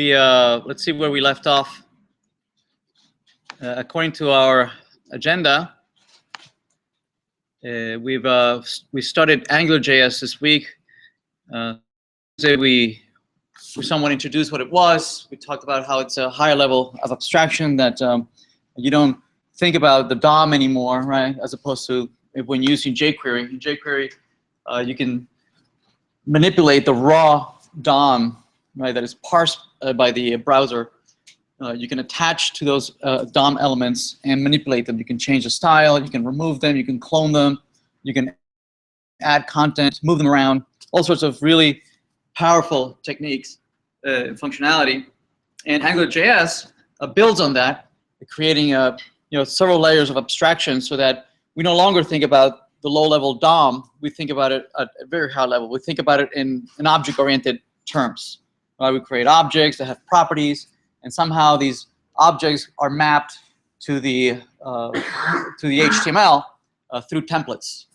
let's see where we left off. According to our agenda, we started AngularJS this week. We somewhat introduced what it was. We talked about how it's a higher level of abstraction that you don't think about the DOM anymore, right? As opposed to when using jQuery. In jQuery, you can manipulate the raw DOM, right? That is parsed by the browser. You can attach to those DOM elements and manipulate them. You can change the style. You can remove them. You can clone them. You can add content, move them around. All sorts of really powerful techniques, functionality. And AngularJS builds on that, creating several layers of abstraction so that we no longer think about the low-level DOM. We think about it at a very high level. We think about it in object-oriented terms. We create objects that have properties, and somehow these objects are mapped to the HTML through templates.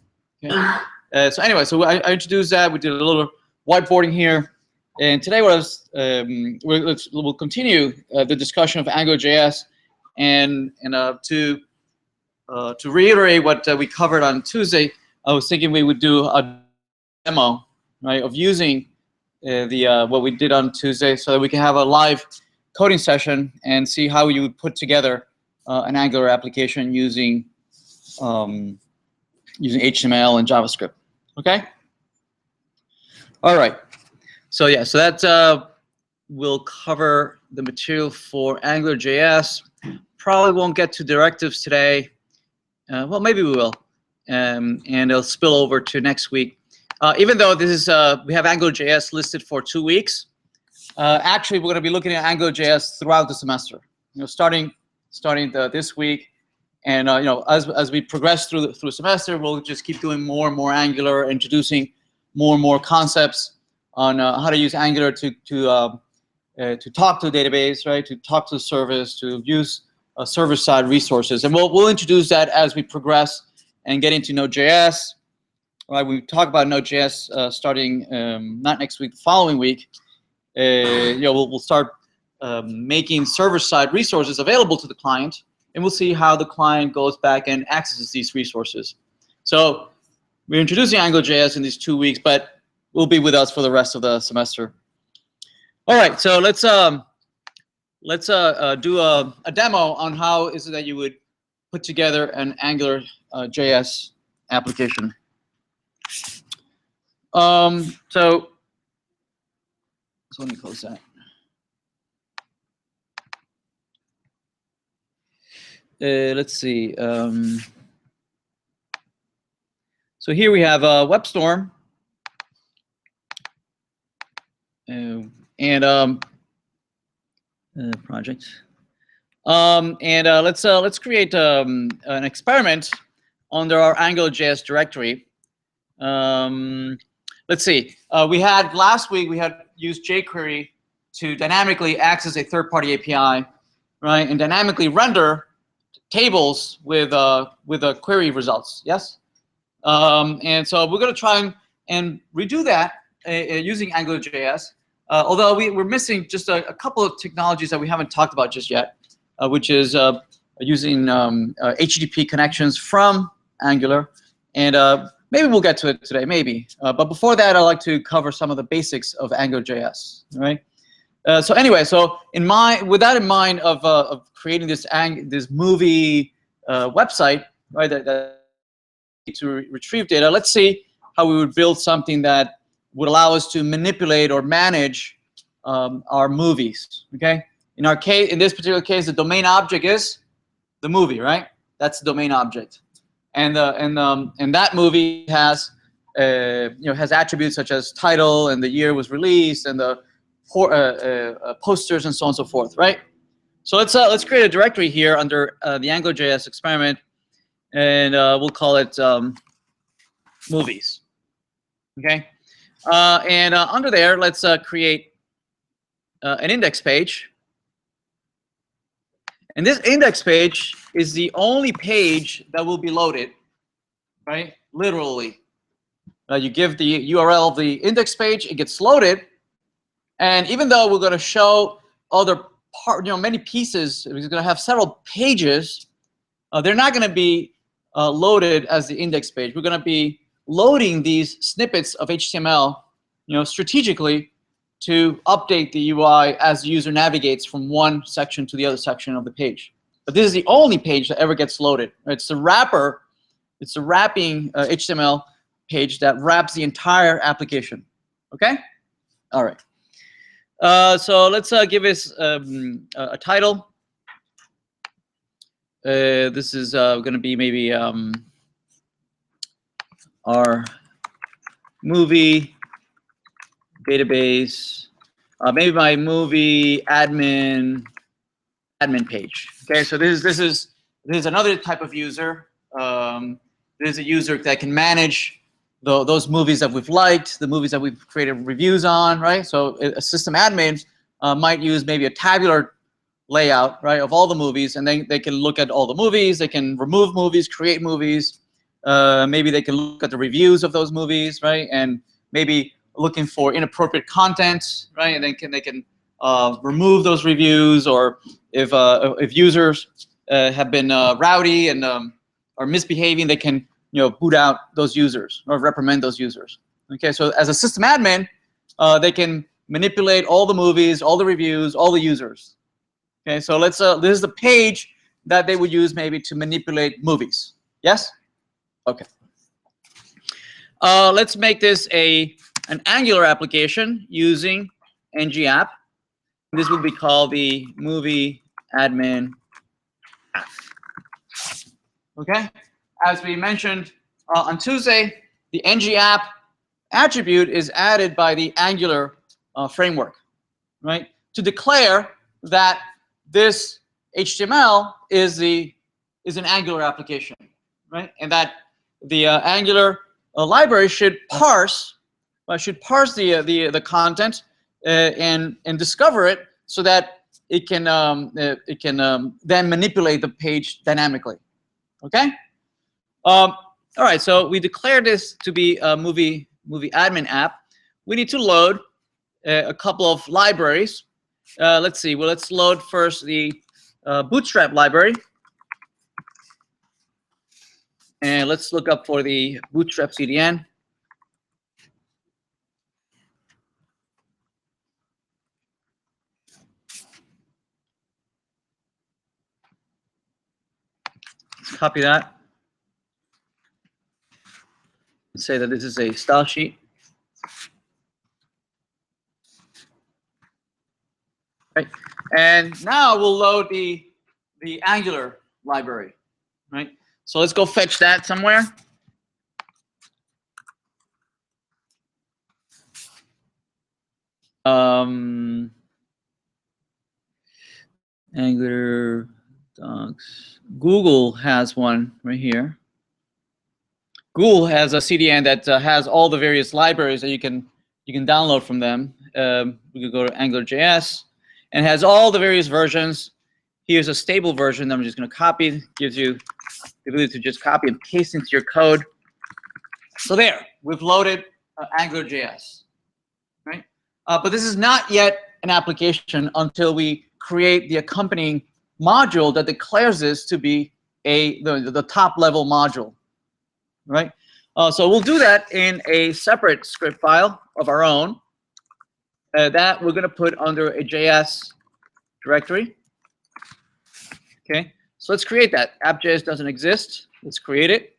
Okay? So anyway, so I introduced that. We did a little whiteboarding here, and today we'll continue the discussion of AngularJS, and to reiterate what we covered on Tuesday, I was thinking we would do a demo, right, of using what we did on Tuesday, so that we can have a live coding session and see how you would put together an Angular application using HTML and JavaScript. Okay. All right. So yeah, so that will cover the material for AngularJS. Probably won't get to directives today. Well, maybe we will, and it'll spill over to next week. Even though this is we have AngularJS listed for 2 weeks, actually we're going to be looking at AngularJS throughout the semester. Starting this week, and as we progress through the semester, we'll just keep doing more and more Angular, introducing more and more concepts on how to use Angular to talk to a database, right? To talk to the service, to use server-side resources, and we'll introduce that as we progress and get into Node.js. Right, we talk about Node.js starting not next week, the following week. We'll start making server-side resources available to the client, and we'll see how the client goes back and accesses these resources. So we're introducing AngularJS in these 2 weeks, but will be with us for the rest of the semester. All right, so let's do a demo on how is it that you would put together an AngularJS application. So let me close that. Let's see. So here we have WebStorm, and project. Let's create an experiment under our AngularJS directory. Let's see. Last week we had used jQuery to dynamically access a third-party API, right, and dynamically render tables with query results. Yes. And so we're going to try and redo that using AngularJS. Although we're missing just a couple of technologies that we haven't talked about just yet, which is using HTTP connections from Angular, and maybe we'll get to it today, maybe. But before that, I'd like to cover some of the basics of AngularJS. Right. So anyway, so with that in mind of creating this movie website, right, that to retrieve data, let's see how we would build something that would allow us to manipulate or manage our movies. Okay. In our case, in this particular case, the domain object is the movie, right? That's the domain object, and that movie has has attributes such as title and the year it was released and the posters and so on and so forth, right? So let's create a directory here under the AngularJS experiment, and we'll call it movies. Okay. And under there, let's create an index page. And this index page is the only page that will be loaded, right? Literally. You give the URL of the index page, it gets loaded. And even though we're going to show other many pieces. It's going to have several pages. They're not going to be loaded as the index page. We're going to be loading these snippets of HTML, strategically to update the UI as the user navigates from one section to the other section of the page. But this is the only page that ever gets loaded. It's the wrapper. It's the wrapping HTML page that wraps the entire application. Okay? All right. So let's give this a title. This is going to be maybe our movie database, maybe my movie admin page. Okay, so this is another type of user. This is a user that can manage those movies that we've liked, the movies that we've created reviews on, right? So a system admin might use maybe a tabular layout, right, of all the movies, and then they can look at all the movies. They can remove movies, create movies. Maybe they can look at the reviews of those movies, right, and maybe looking for inappropriate content, right, and then they can remove those reviews, or if users have been rowdy and are misbehaving, they can boot out those users or reprimand those users. Okay, so as a system admin, they can manipulate all the movies, all the reviews, all the users. Okay, so let's this is the page that they would use maybe to manipulate movies. Yes? Okay. Let's make this an Angular application using ng-app. This will be called the movie admin app. Okay. As we mentioned on Tuesday, the ng-app attribute is added by the Angular framework, right? To declare that this HTML is an Angular application, right? And that the Angular library should parse the content and discover it so that it can then manipulate the page dynamically. Okay. All right. So we declared this to be a movie admin app. We need to load a couple of libraries. Let's see. Well, let's load first the Bootstrap library. And let's look up for the Bootstrap CDN. Let's copy that. Let's say that this is a style sheet. Right. And now we'll load the Angular library. Right. So let's go fetch that somewhere. Angular docs. Google has one right here. Google has a CDN that has all the various libraries that you can download from them. We could go to AngularJS, and has all the various versions. Here's a stable version that I'm just going to copy. Gives you the ability to just copy and paste into your code. So there, we've loaded AngularJS, right? But this is not yet an application until we create the accompanying module that declares this to be the top level module, right? So we'll do that in a separate script file of our own that we're going to put under a JS directory. Okay, so let's create that. App.js doesn't exist. Let's create it.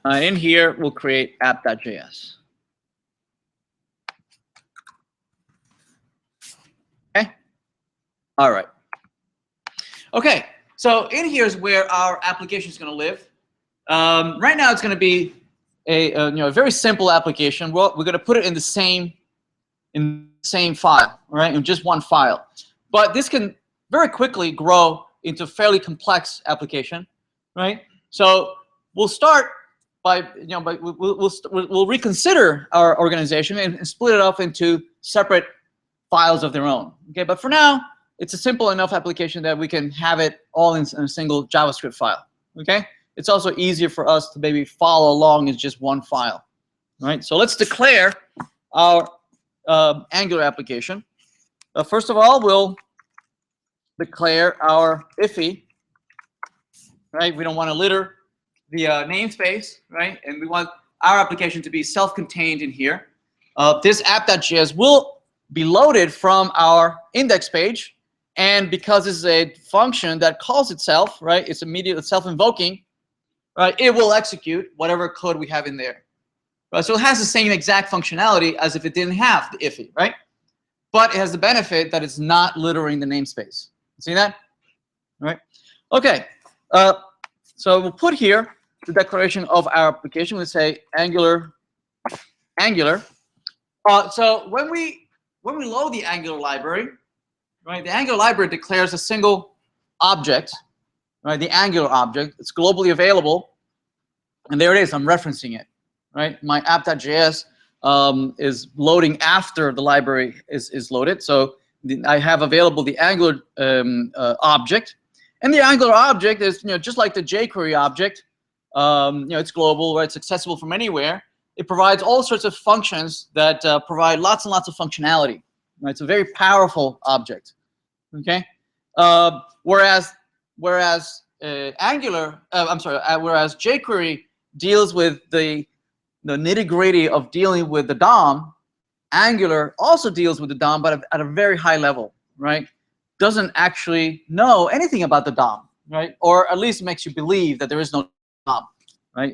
In here, we'll create app.js. Okay. All right. Okay. So in here is where our application is going to live. Right now, it's going to be a very simple application. We're going to put it in the same file, right? In just one file. But this can very quickly grow into a fairly complex application, right? So we'll start by we'll reconsider our organization and split it up into separate files of their own. Okay, but for now, it's a simple enough application that we can have it all in a single JavaScript file. Okay, it's also easier for us to maybe follow along as just one file, right? So let's declare our Angular application. First of all, we'll declare our iffy, right? We don't want to litter the namespace, right? And we want our application to be self-contained in here. This app.js will be loaded from our index page, and because this is a function that calls itself, right? It's immediately self-invoking, right? It will execute whatever code we have in there, right? So it has the same exact functionality as if it didn't have the iffy, right? But it has the benefit that it's not littering the namespace. See that? Right? Okay. So we'll put here the declaration of our application. We'll say Angular. So when we load the Angular library, right? The Angular library declares a single object, right? The Angular object. It's globally available, and there it is. I'm referencing it, right? My app.js is loading after the library is loaded. So I have available the Angular object, and the Angular object is just like the jQuery object. It's global, right? It's accessible from anywhere. It provides all sorts of functions that provide lots and lots of functionality. Right? It's a very powerful object. Okay. Whereas jQuery deals with the nitty-gritty of dealing with the DOM. Angular also deals with the DOM, but at a very high level, right? Doesn't actually know anything about the DOM, right? Or at least makes you believe that there is no DOM, right?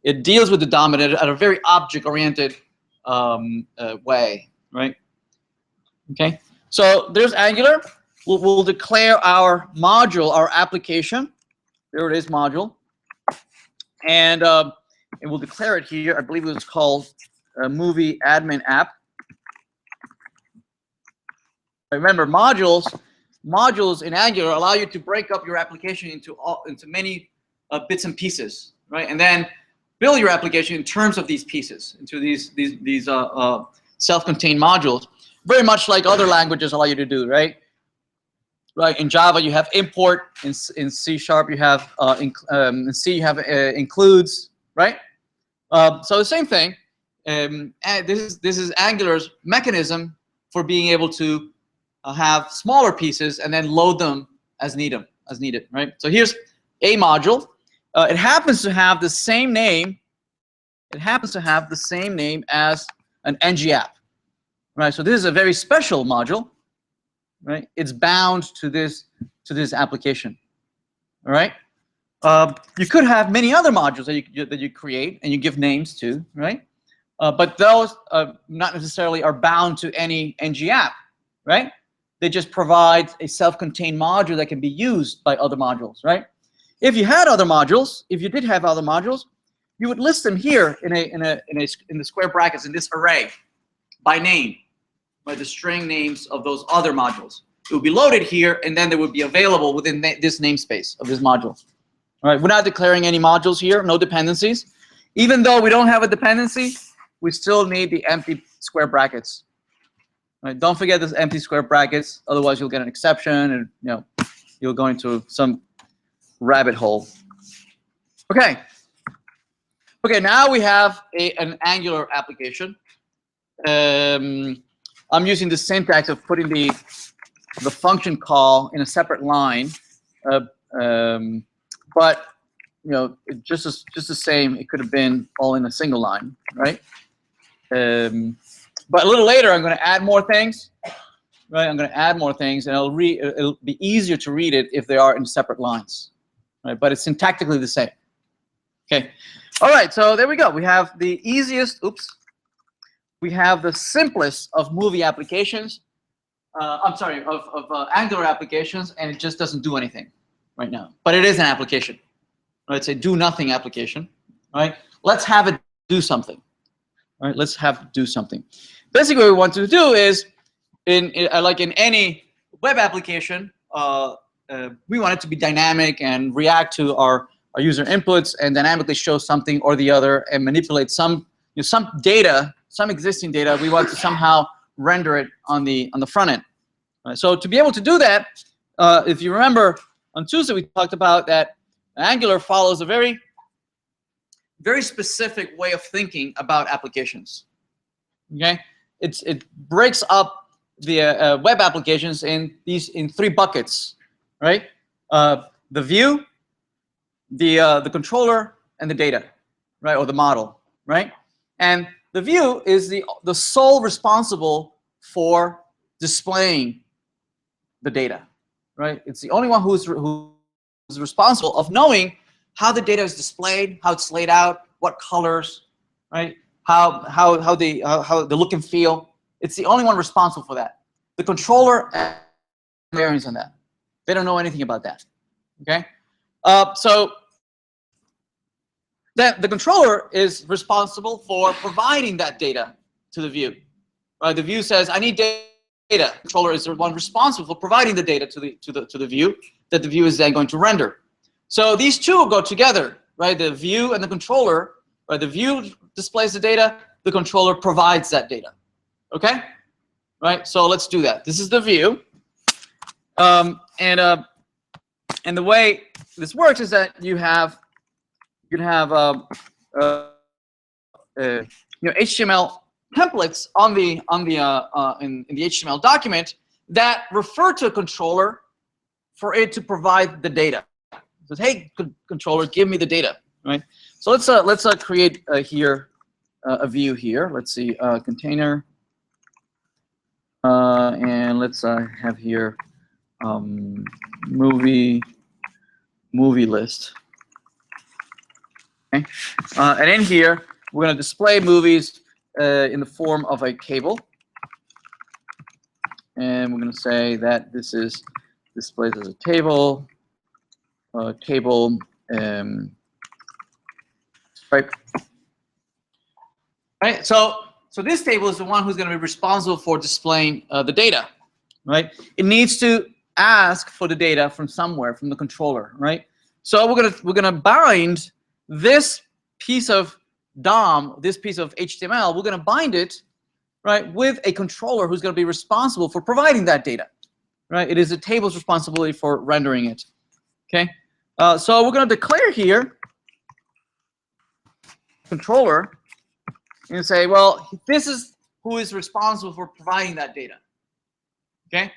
It deals with the DOM at a very object-oriented way, right? Okay, so there's Angular. We'll declare our module, our application. There it is, module. And we'll declare it here. I believe it was called movie admin app. Remember, modules in Angular allow you to break up your application into many bits and pieces, right? And then build your application in terms of these pieces, into these self-contained modules, very much like other languages allow you to do, right? Right. In Java, you have import. In C# you have in C you have includes, right? So the same thing. And this is Angular's mechanism for being able to have smaller pieces and then load them as needed, right? So here's a module. It happens to have the same name. It happens to have the same name as an ng app, right? So this is a very special module, right? It's bound to this application, all right? You could have many other modules that you create and you give names to, right? But those not necessarily are bound to any ng app, right? They just provide a self-contained module that can be used by other modules, right? If you had other modules, if you did have other modules, you would list them here in the square brackets in this array by name, by the string names of those other modules. It would be loaded here, and then they would be available within this namespace of this module. All right, we're not declaring any modules here, no dependencies. Even though we don't have a dependency, we still need the empty square brackets. All right, don't forget this empty square brackets, otherwise you'll get an exception, and you'll go into some rabbit hole. Okay. Okay, now we have an Angular application. I'm using the syntax of putting the function call in a separate line, but just the same. It could have been all in a single line, right? But a little later, I'm going to add more things, right? I'm going to add more things, and it'll be easier to read it if they are in separate lines, right? But it's syntactically the same. Okay. All right. So there we go. We have the easiest. Oops. We have the simplest of movie applications. I'm sorry, of Angular applications, and it just doesn't do anything right now. But it is an application. Right? It's a do-nothing application. Right? Let's have it do something. Right? Let's have it do something. Basically, what we want to do is, like in any web application, we want it to be dynamic and react to our user inputs and dynamically show something or the other and manipulate some data. Some existing data, we want to somehow render it on the front end. Right? So to be able to do that, if you remember on Tuesday we talked about that Angular follows a very specific way of thinking about applications. Okay, it breaks up the web applications in three buckets, right? The view, the controller, and the data, right, or the model, right? And the view is the sole responsible for displaying the data, right? It's the only one who's responsible of knowing how the data is displayed, how it's laid out, what colors, right? How the look and feel. It's the only one responsible for that. The controller variance on that. They don't know anything about that. Okay, so then the controller is responsible for providing that data to the view. Right? The view says, "I need data." The controller is the one responsible for providing the data to the view that the view is then going to render. So these two go together, right? The view and the controller. Right? The view displays the data. The controller provides that data. Okay, right? So let's do that. This is the view, and the way this works is that you can have HTML templates in the HTML document that refer to a controller for it to provide the data. It says, "Hey, controller, give me the data." Right. So let's create here a view here. Let's see, container, and let's have here movie list. Okay. And in here, we're going to display movies in the form of a table. And we're going to say that this is displayed as a table. Right. Right. So this table is the one who's going to be responsible for displaying the data. Right. It needs to ask for the data from somewhere, from the controller. Right. So we're gonna bind this piece of DOM, this piece of HTML. We're gonna bind it, right, with a controller who's gonna be responsible for providing that data. Right. It is the table's responsibility for rendering it. Okay. So we're gonna declare here controller and say, well, this is who is responsible for providing that data. Okay.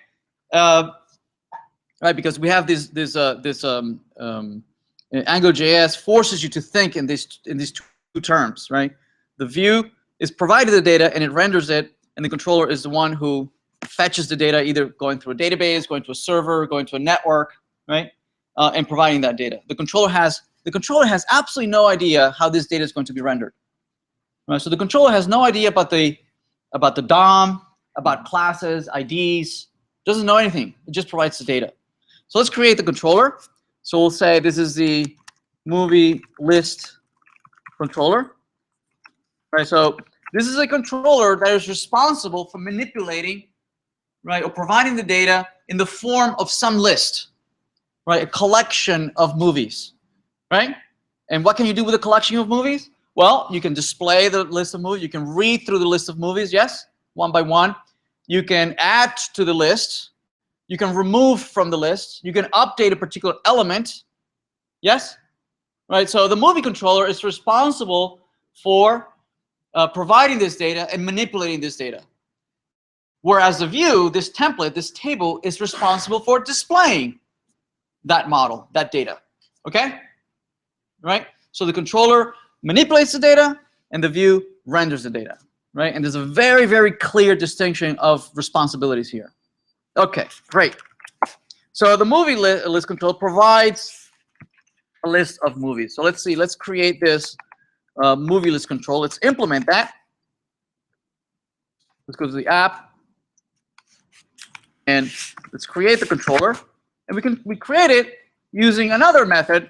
Right, because we have this AngularJS forces you to think in these two terms, right? The view is provided the data and it renders it, and the controller is the one who fetches the data, either going through a database, going to a server, going to a network, right? And providing that data. The controller has absolutely no idea how this data is going to be rendered. Right? So the controller has no idea about the DOM, about classes, IDs. Doesn't know anything. It just provides the data. So let's create the controller. So we'll say this is the movie list controller. Right. So this is a controller that is responsible for manipulating, right, or providing the data in the form of some list, right, a collection of movies, right? And what can you do with a collection of movies? Well, you can display the list of movies. You can read through the list of movies, yes, one by one. You can add to the list. You can remove from the list. You can update a particular element. Yes? Right? So the movie controller is responsible for providing this data and manipulating this data. Whereas the view, this template, this table, is responsible for displaying that model, that data. Okay? Right? So the controller manipulates the data and the view renders the data. Right? And there's a very, very clear distinction of responsibilities here. Okay, great. So the movie list control provides a list of movies. So let's see, let's create this movie list control. Let's implement that. Let's go to the app and let's create the controller. And we create it using another method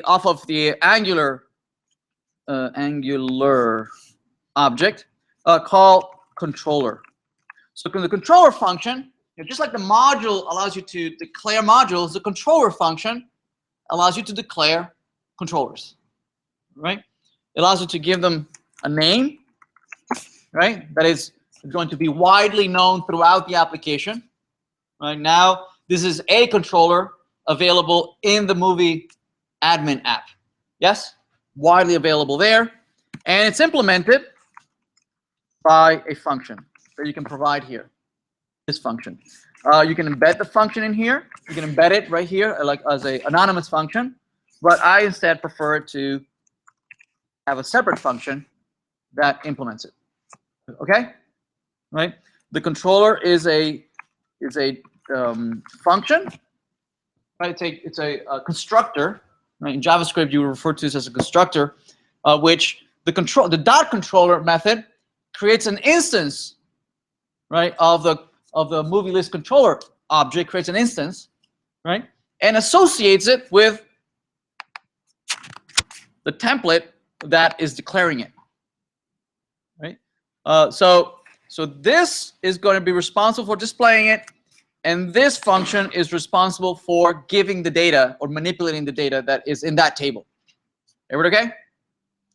off of the Angular object called controller. So the controller function, just like the module allows you to declare modules, the controller function allows you to declare controllers, right? It allows you to give them a name, right? That is going to be widely known throughout the application. Right now, this is a controller available in the movie admin app. Yes, widely available there, and it's implemented by a function that you can provide here. This function. You can embed the function in here. You can embed it right here, like as an anonymous function. But I instead prefer to have a separate function that implements it. Okay, right? The controller is a function, right? It's a constructor. Right? In JavaScript, you refer to this as a constructor, which the dot controller method creates an instance, right, of the movie list controller object, creates an instance, right, and associates it with the template that is declaring it, right? So this is going to be responsible for displaying it, and this function is responsible for giving the data or manipulating the data that is in that table. Everybody okay?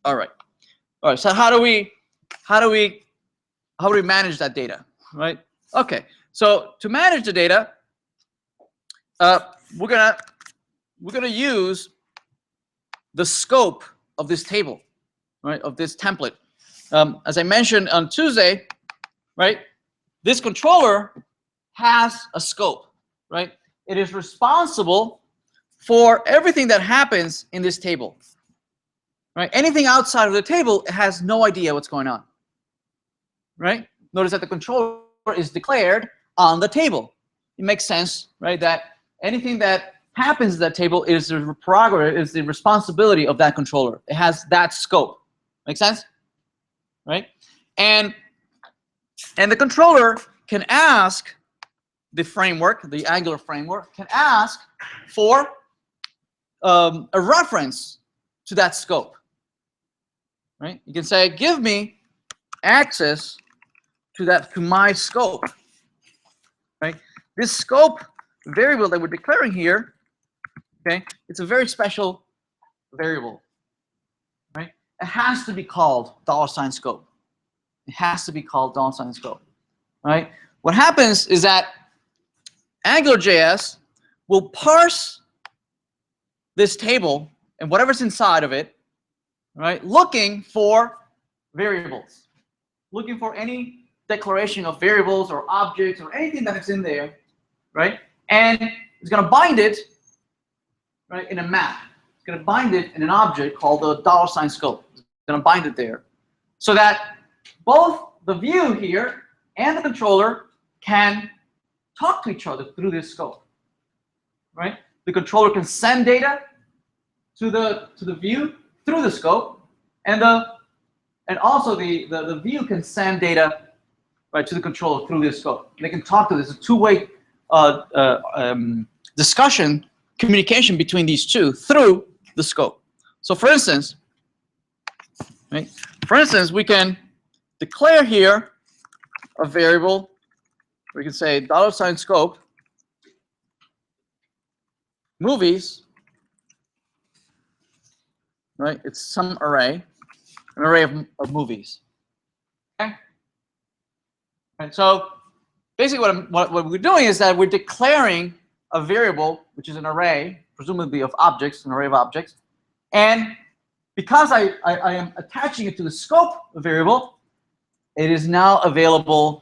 All right. All right. So how do we manage that data, right? Okay. So to manage the data, we're gonna use the scope of this table, right? Of this template. As I mentioned on Tuesday, right? This controller has a scope, right? It is responsible for everything that happens in this table, right? Anything outside of the table, it has no idea what's going on, right? Notice that the controller is declared on the table. It makes sense, right? That anything that happens to that table is the prerogative, is the responsibility of that controller. It has that scope. Make sense? Right? And the controller can ask the framework, the Angular framework, can ask for a reference to that scope. Right? You can say, give me access to my scope. Right? This scope variable that we're declaring here, okay, it's a very special variable. Right? It has to be called $scope. It has to be called $scope. Right? What happens is that AngularJS will parse this table and whatever's inside of it, right, looking for variables, looking for any declaration of variables or objects or anything that is in there, right? And it's going to bind it, right, in a map. It's going to bind it in an object called the $scope. It's going to bind it there, so that both the view here and the controller can talk to each other through this scope, right? The controller can send data to the view through the scope, and also the view can send data, right, to the controller through this scope. They can talk to this. It's a two-way discussion, communication between these two through the scope. So for instance, right, we can declare here a variable. We can say $scope movies, right? It's some array, an array of movies. Okay. And so basically what we're doing is that we're declaring a variable, which is an array, presumably of objects, an array of objects. And because I am attaching it to the scope variable, it is now available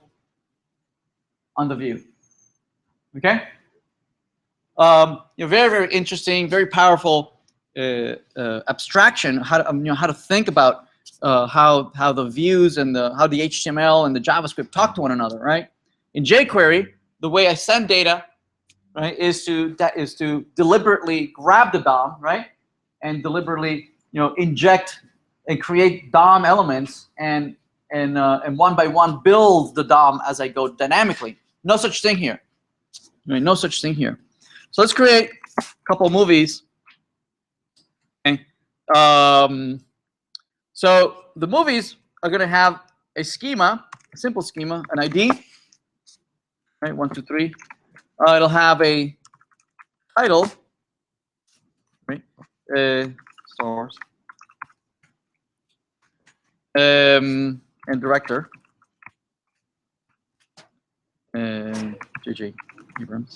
on the view. Okay? Very, very interesting, very powerful abstraction. How to think about how the views and how the HTML and the JavaScript talk to one another, right? In jQuery, the way I send data, right, is to deliberately grab the DOM, right, and deliberately inject and create DOM elements and one by one build the DOM as I go dynamically. No such thing here. Right? No such thing here. So let's create a couple of movies. Okay. So the movies are going to have a schema, a simple schema, an ID. Right, 1, 2, 3. It'll have a title, right? Stars. And director. J.J. Abrams.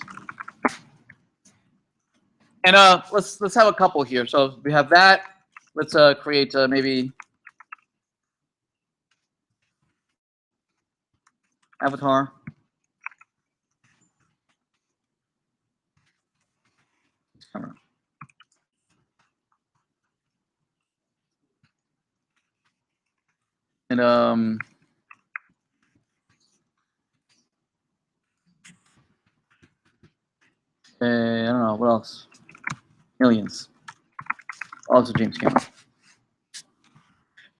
And let's have a couple here. So we have that. Let's create maybe avatar. Camera. And I don't know what else. Millions. Also James Cameron.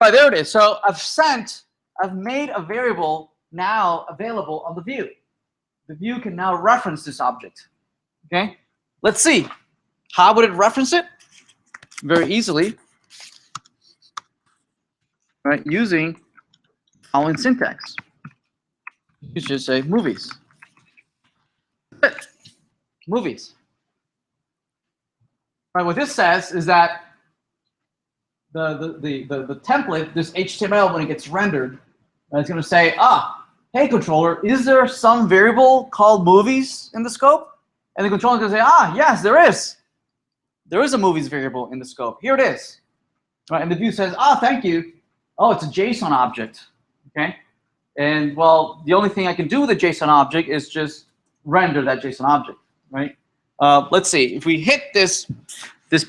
All right, there it is. So I've made a variable now available on the view. The view can now reference this object. Okay, let's see. How would it reference it? Very easily, right? Using following syntax. You should say movies. Movies. Right. What this says is that the template, this HTML, when it gets rendered, it's going to say, hey controller, is there some variable called movies in the scope? And the controller is going to say, yes, there is. There is a movies variable in the scope. Here it is. Right, and the view says, thank you. Oh, it's a JSON object. Okay. And well, the only thing I can do with a JSON object is just render that JSON object. Right. Let's see. If we hit this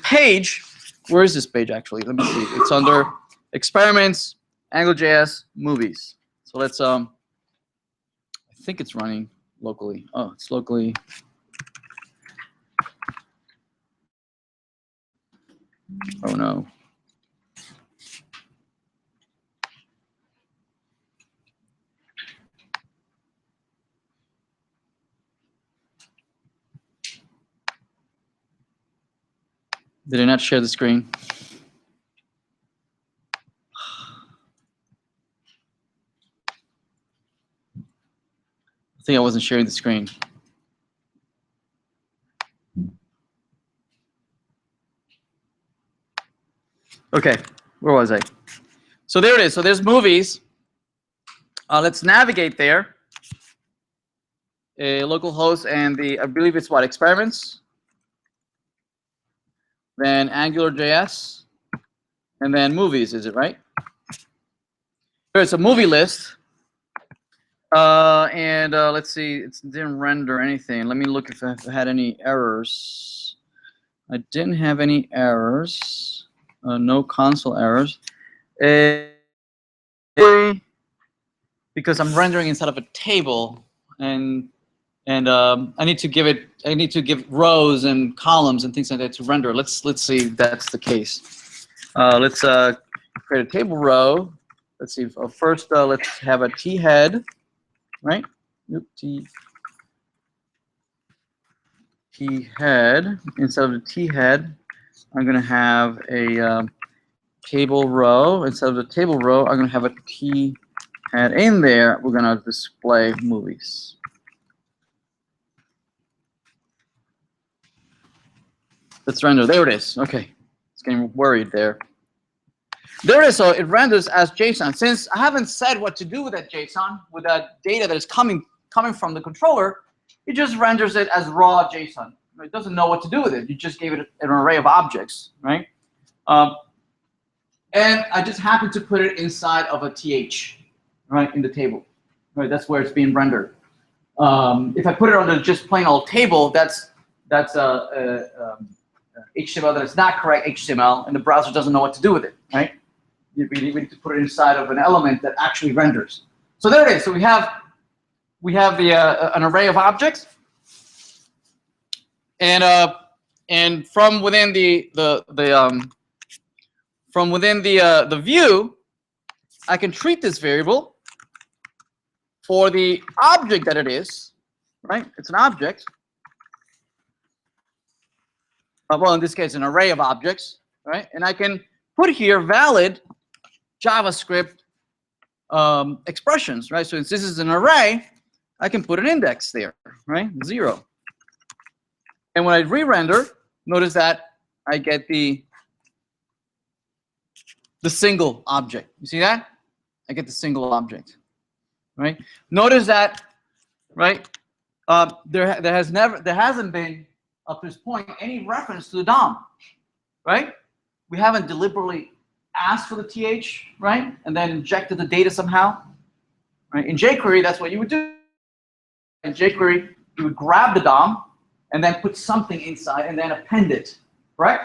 page, where is this page actually? Let me see. It's under experiments, AngularJS, movies. So let's I think it's running locally. Oh, it's locally. Oh no. Did I not share the screen? I think I wasn't sharing the screen. Okay, where was I? So there it is. So there's movies. Let's navigate there. Localhost and I believe it's what, experiments? Then AngularJS, and then movies, is it right? There's a movie list. And let's see, it didn't render anything. Let me look if I had any errors. I didn't have any errors. No console errors. Because I'm rendering inside of a table, and I need to give rows and columns and things like that to render. Let's see if that's the case. Let's create a table row. Let's see. First, let's have a T head, right? T head. Instead of the T head, I'm going to have a table row. Instead of the table row, I'm going to have a T head. In there, we're going to display movies. Let's render. There it is. Okay. It's getting worried there. There it is. So it renders as JSON. Since I haven't said what to do with that JSON, with that data that is coming from the controller, it just renders it as raw JSON. It doesn't know what to do with it. You just gave it an array of objects, right? And I just happen to put it inside of a TH, right, in the table. Right, that's where it's being rendered. If I put it on the just plain old table, that's HTML that is not correct HTML, and the browser doesn't know what to do with it, right? We need to put it inside of an element that actually renders. So there it is. So we have an array of objects, and from within the view, I can treat this variable for the object that it is, right? It's an object. Well, in this case, an array of objects, right? And I can put here valid JavaScript expressions, right? So since this is an array, I can put an index there, right? 0. And when I re-render, notice that I get the single object. You see that? I get the single object, right? Notice that, right? There hasn't been up to this point any reference to the DOM, right? We haven't deliberately asked for the TH, right? And then injected the data somehow, right? In jQuery, that's what you would do. In jQuery, you would grab the DOM and then put something inside and then append it, right?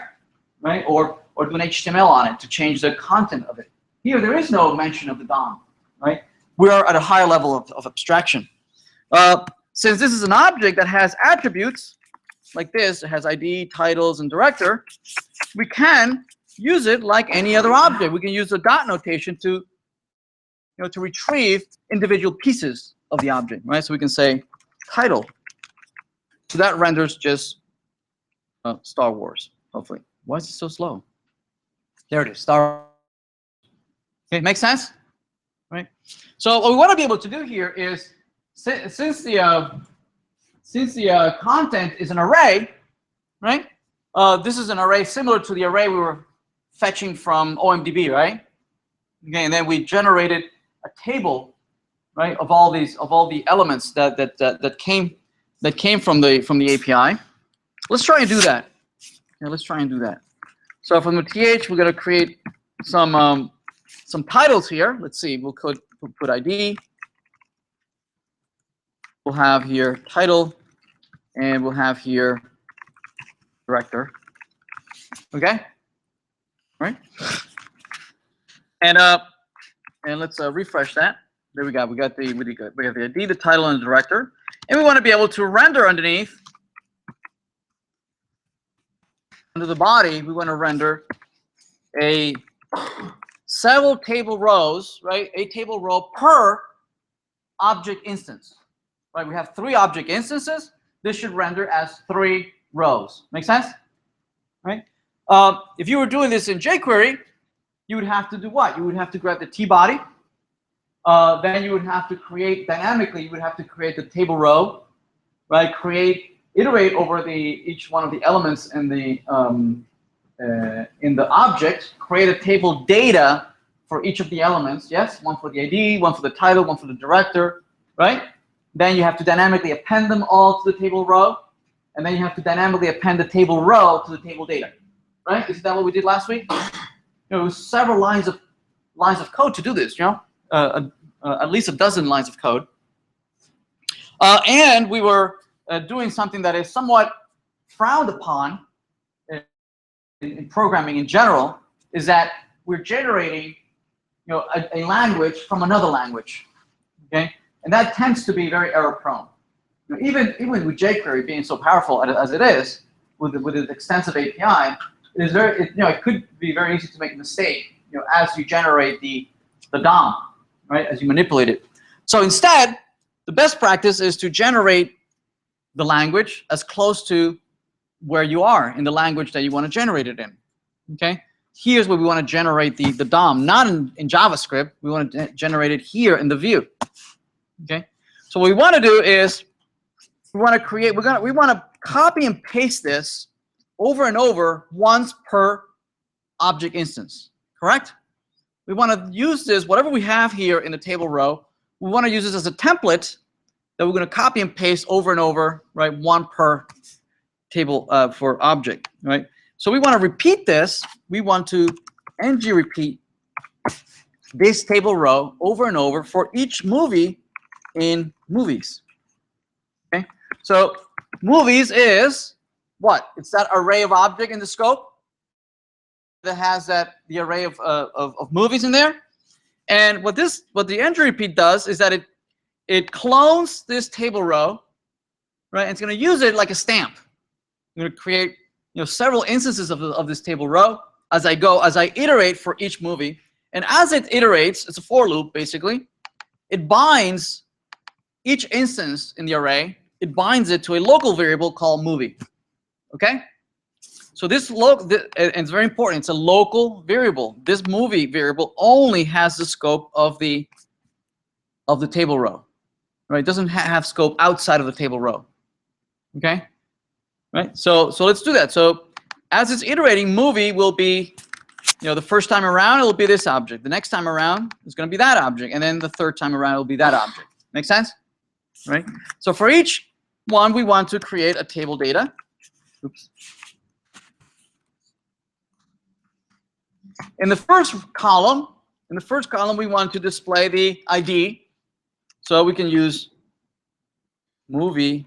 Right? Or do an HTML on it to change the content of it. Here, there is no mention of the DOM, right? We are at a higher level of abstraction. Since this is an object that has attributes like this, it has ID, titles, and director, we can use it like any other object. We can use the dot notation to, to retrieve individual pieces of the object, right? So we can say title. So that renders just Star Wars, hopefully. Why is it so slow? There it is, Star. Okay, makes sense, right? So what we want to be able to do here is, since the content is an array, right? This is an array similar to the array we were fetching from OMDB, right? Okay, and then we generated a table, right, of all the elements that came from the API. Let's try and do that. Yeah, let's try and do that. So from the TH, we're going to create some titles here. Let's see. We'll put ID. We'll have here title, and we'll have here director. Okay. Right. And let's refresh that. There we go. We got the ID, the title, and the director, and we want to be able to render underneath. Under the body, we want to render several table rows, right? A table row per object instance, right? We have 3 object instances. This should render as 3 rows. Make sense? Right? If you were doing this in jQuery, you would have to do what? You would have to grab the T-body. Then you would have to create dynamically. You would have to create the table row, right? Iterate over each one of the elements in the object. Create a table data for each of the elements. Yes, one for the ID, one for the title, one for the director, right? Then you have to dynamically append them all to the table row, and then you have to dynamically append the table row to the table data, right? Isn't that what we did last week? It was several lines of code to do this. At least a dozen lines of code, and we were doing something that is somewhat frowned upon in programming in general, is that we're generating, a language from another language, okay? And that tends to be very error prone. Even with jQuery being so powerful as it is, with its extensive API, it could be very easy to make a mistake, as you generate the DOM, right? As you manipulate it. So instead, the best practice is to generate the language as close to where you are in the language that you want to generate it in. Okay? Here's where we want to generate the DOM, not in JavaScript. We want to generate it here in the view. Okay? So what we want to do is we want to copy and paste this over and over once per object instance. Correct? We want to use this, whatever we have here in the table row, we want to use this as a template that we're going to copy and paste over and over, right? One per table for object, right? So we want to repeat this. We want to ng repeat this table row over and over for each movie in movies. Okay? So movies is what? It's that array of object in the scope that has the array of movies in there. And what the ng repeat does is that it clones this table row, right? And it's going to use it like a stamp. I'm going to create several instances of this table row as I iterate for each movie. And as it iterates, it's a for loop basically. It binds each instance in the array. It binds it to a local variable called movie. Okay? So this and it's very important. It's a local variable. This movie variable only has the scope of the table row. Right? It doesn't have scope outside of the table row. Okay? Right? So let's do that. So as it's iterating, movie will be, the first time around, it'll be this object. The next time around, it's going to be that object. And then the third time around, it'll be that object. Make sense? Right? So for each one, we want to create a table data. Oops. In the first column, we want to display the ID. So we can use movie.id.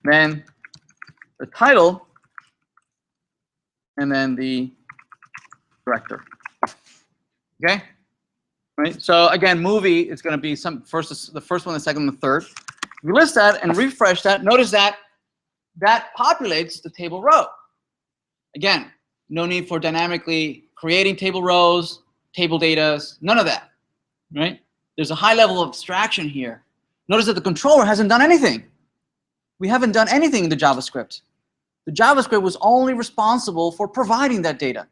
Then the title, and then the director. Okay? Right? So again, movie is going to be the first one, the second, and the third. If we list that and refresh that, notice that that populates the table row. Again, no need for dynamically creating table rows, table data, none of that. Right? There's a high level of abstraction here. Notice that the controller hasn't done anything. We haven't done anything in the JavaScript. The JavaScript was only responsible for providing that data.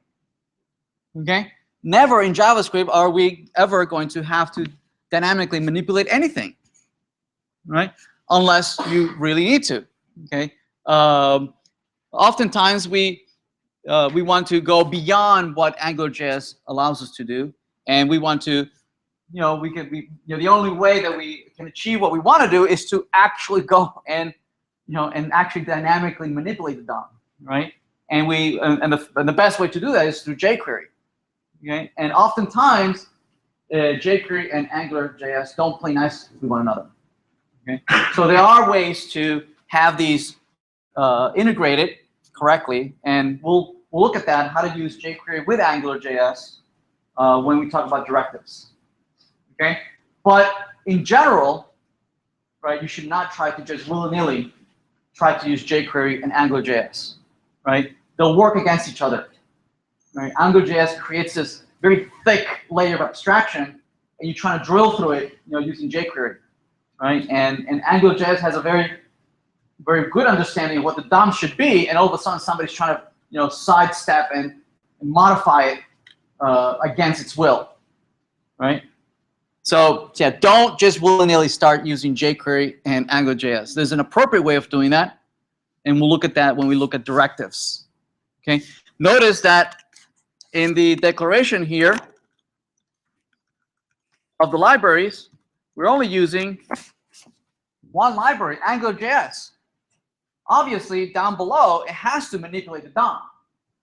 Okay? Never in JavaScript are we ever going to have to dynamically manipulate anything, right? Unless you really need to. Okay? Oftentimes we want to go beyond what AngularJS allows us to do, and we want to, the only way that we can achieve what we want to do is to actually go and actually dynamically manipulate the DOM, right? And the best way to do that is through jQuery. Okay, and oftentimes jQuery and AngularJS don't play nice with one another. Okay, so there are ways to have these integrated correctly, and we'll look at that, how to use jQuery with AngularJS when we talk about directives. Okay, but in general, right, you should not try to just willy-nilly try to use jQuery and AngularJS. Right, they'll work against each other. Right? AngularJS creates this very thick layer of abstraction, and you're trying to drill through it, using jQuery, right? And AngularJS has a very, very good understanding of what the DOM should be, and all of a sudden somebody's trying to, sidestep and modify it against its will, right? So yeah, don't just willy-nilly start using jQuery and AngularJS. There's an appropriate way of doing that, and we'll look at that when we look at directives. Okay. Notice that in the declaration here of the libraries, we're only using one library, AngularJS. Obviously, down below, it has to manipulate the DOM,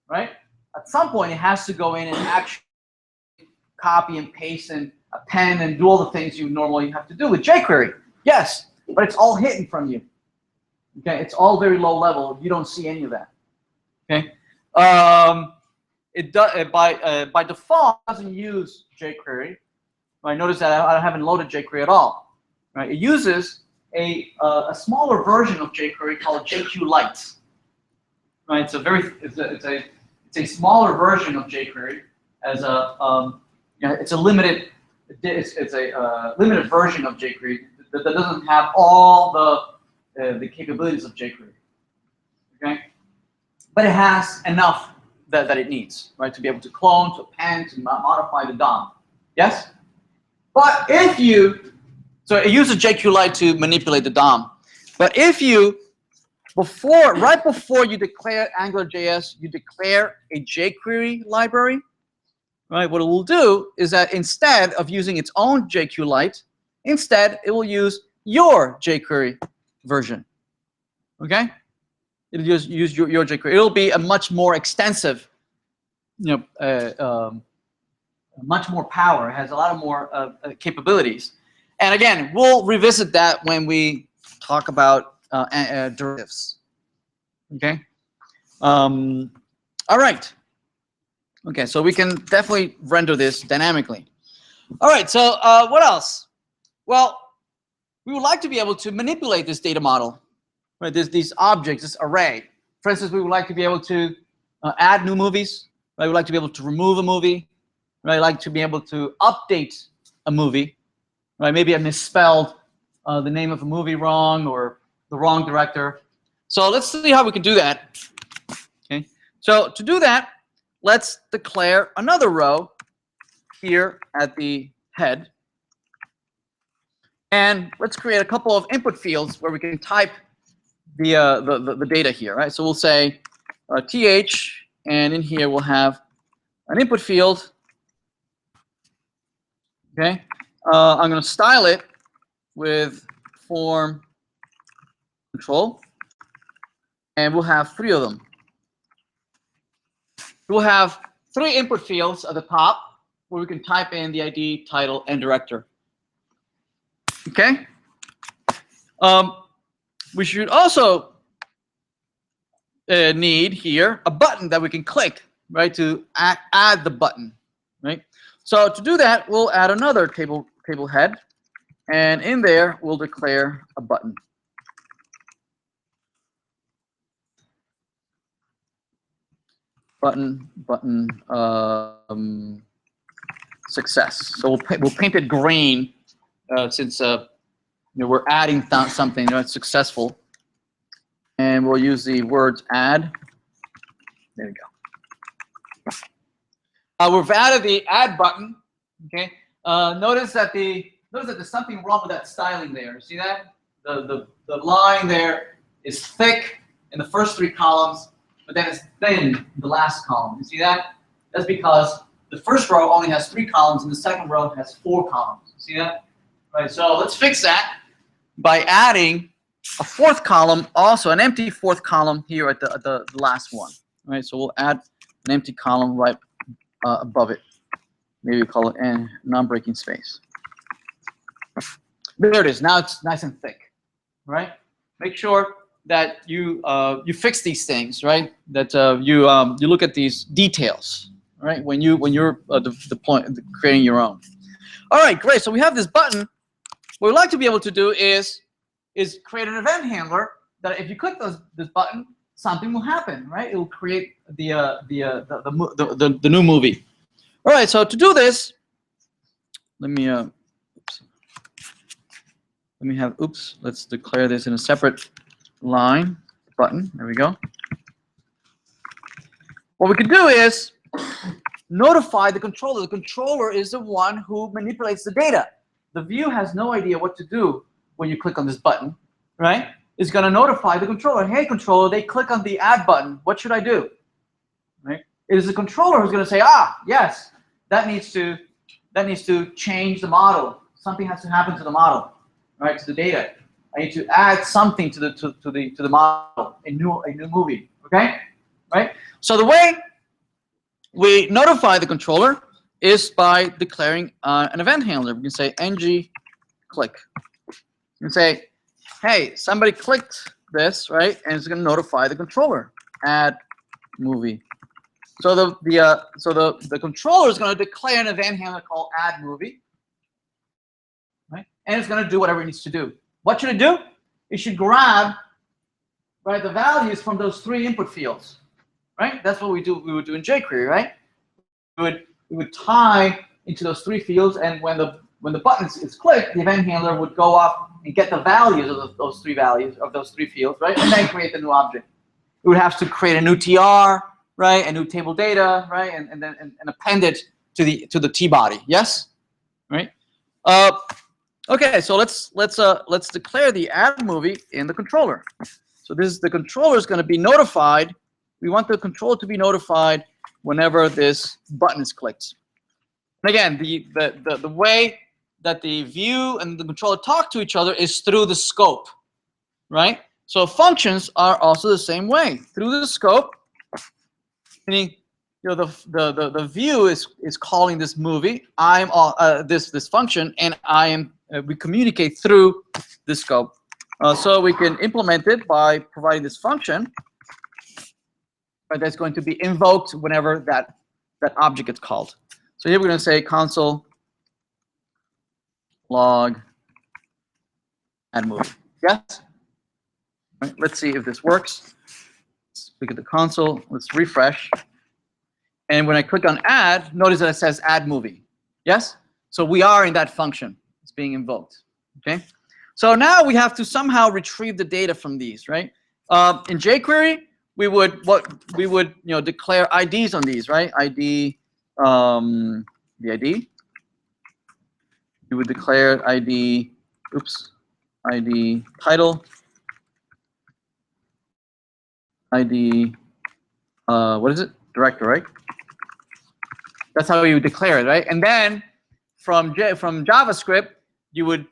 right? At some point, it has to go in and actually copy and paste and append and do all the things you normally have to do with jQuery. Yes, but it's all hidden from you. Okay, it's all very low level. You don't see any of that. Okay. It does by default doesn't use jQuery. Right? Notice that I haven't loaded jQuery at all. Right? It uses a smaller version of jQuery called JQLite. Right? It's a smaller version of jQuery as a it's a limited limited version of jQuery that doesn't have all the capabilities of jQuery. Okay, but it has enough that it needs, right, to be able to clone, to append, to modify the DOM. Yes? But if you, so it uses JQLite to manipulate the DOM. But if you, right before you declare AngularJS, you declare a jQuery library, right, what it will do is that instead of using its own JQLite, instead it will use your jQuery version. Okay? It'll use your jQuery. It'll be a much more extensive, much more power. It has a lot of more capabilities. And again, we'll revisit that when we talk about derivatives. Okay. All right. Okay, so we can definitely render this dynamically. All right. So what else? Well, we would like to be able to manipulate this data model. Right, there's these objects, this array. For instance, we would like to be able to add new movies. Right, we'd like to be able to remove a movie. Right, like to be able to update a movie. Right, maybe I misspelled the name of a movie wrong or the wrong director. So let's see how we can do that. Okay, so to do that, let's declare another row here at the head, and let's create a couple of input fields where we can type the data here, right? So we'll say th, and in here we'll have an input field. Okay, I'm going to style it with form control, and we'll have 3 of them. We'll have 3 input fields at the top where we can type in the ID, title, and director. Okay? We should also need here a button that we can click, right, to add the button, right? So to do that, we'll add another table head, and in there we'll declare a button. Button success. So we'll paint it green since we're adding something that's successful, and we'll use the words add. There we go. We've added the add button. Okay. Notice that there's something wrong with that styling there. See that? The line there is thick in the first 3 columns, but then it's thin in the last column. You see that? That's because the first row only has 3 columns and the second row has 4 columns. See that? Right. So let's fix that by adding a 4th column, also an empty 4th column here at the last one. Right. So we'll add an empty column right above it. Maybe we call it a non-breaking space. There it is. Now it's nice and thick. Right. Make sure that you fix these things, right? That you look at these details, right? When you're creating your own. All right, great. So we have this button. What we'd like to be able to do is create an event handler that if you click this button, something will happen, right? It will create the new movie. All right. So to do this, let me let's declare this in a separate line button. There we go. What we can do is notify the controller. The controller is the one who manipulates the data. The view has no idea what to do when you click on this button, right? It's going to notify the controller. Hey, controller, they click on the add button. What should I do? Right? It is the controller who's going to say, yes, that needs to change the model. Something has to happen to the model, right? To the data. I need to add something to the model, a new movie. Okay, right? So the way we notify the controller is by declaring an event handler. We can say ng click. You can say, hey, somebody clicked this, right? And it's going to notify the controller. Add movie. So the controller is going to declare an event handler called add movie, right? And it's going to do whatever it needs to do. What should it do? It should grab, right, the values from those 3 input fields, right? That's what we would do in jQuery, right? We would tie into those 3 fields, and when the button is clicked, the event handler would go off and get the values of those 3 values of those 3 fields, right? And then create the new object. We would have to create a new TR, right? A new table data, right? And then append it to the T body. Yes, right? Okay, so let's declare the add movie in the controller. So the controller is going to be notified. We want the controller to be notified whenever this button is clicked. And again, the way that the view and the controller talk to each other is through the scope, right? So functions are also the same way, through the scope. Meaning, the view is calling this movie. This function, and we communicate through the scope. So we can implement it by providing this function, right, that's going to be invoked whenever that object gets called. So here we're going to say console log add movie. Yes? Right, let's see if this works. Let's look at the console. Let's refresh. And when I click on add, notice that it says add movie. Yes? So we are in that function. It's being invoked. Okay? So now we have to somehow retrieve the data from these, right? In jQuery, we would declare IDs on these, right? ID, the ID. We would declare ID, ID title, ID, what is it? Director, right? That's how you declare it, right? And then from JavaScript, you would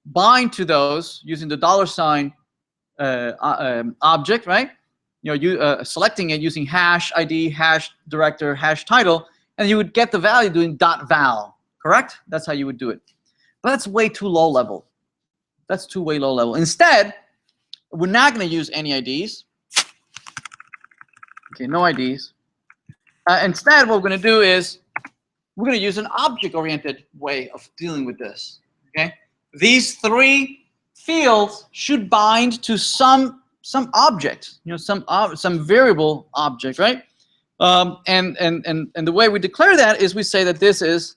bind to those using the $sign object, right? You selecting it using hash ID, hash director, hash title, and you would get the value doing .val, correct? That's how you would do it. But that's way too low level. That's way low level. Instead, we're not going to use any IDs. Okay, no IDs. Instead, what we're going to do is we're going to use an object-oriented way of dealing with this. Okay, these three fields should bind to some object, some variable object, right? And the way we declare that is we say that this is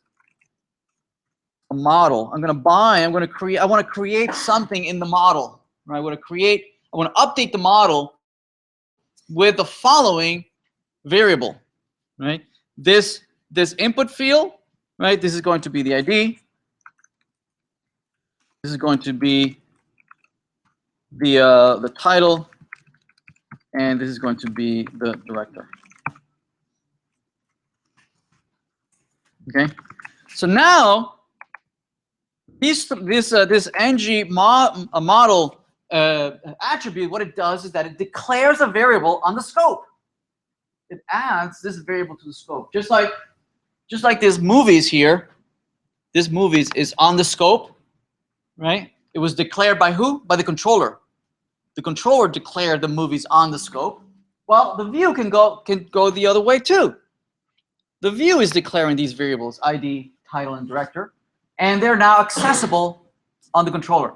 a model. I'm going to bind. I want to create something in the model. Right? I want to update the model with the following variable. Right? This input field. Right? This is going to be the ID. This is going to be the title, and this is going to be the director. Okay. So now this ng model attribute, what it does is that it declares a variable on the scope. It adds this variable to the scope, just like this movies here. This movies is on the scope, right? It was declared by who? By the controller. The controller declared the movies on the scope. Well, the view can go the other way too. The view is declaring these variables, ID, title, and director, and they're now accessible on the controller.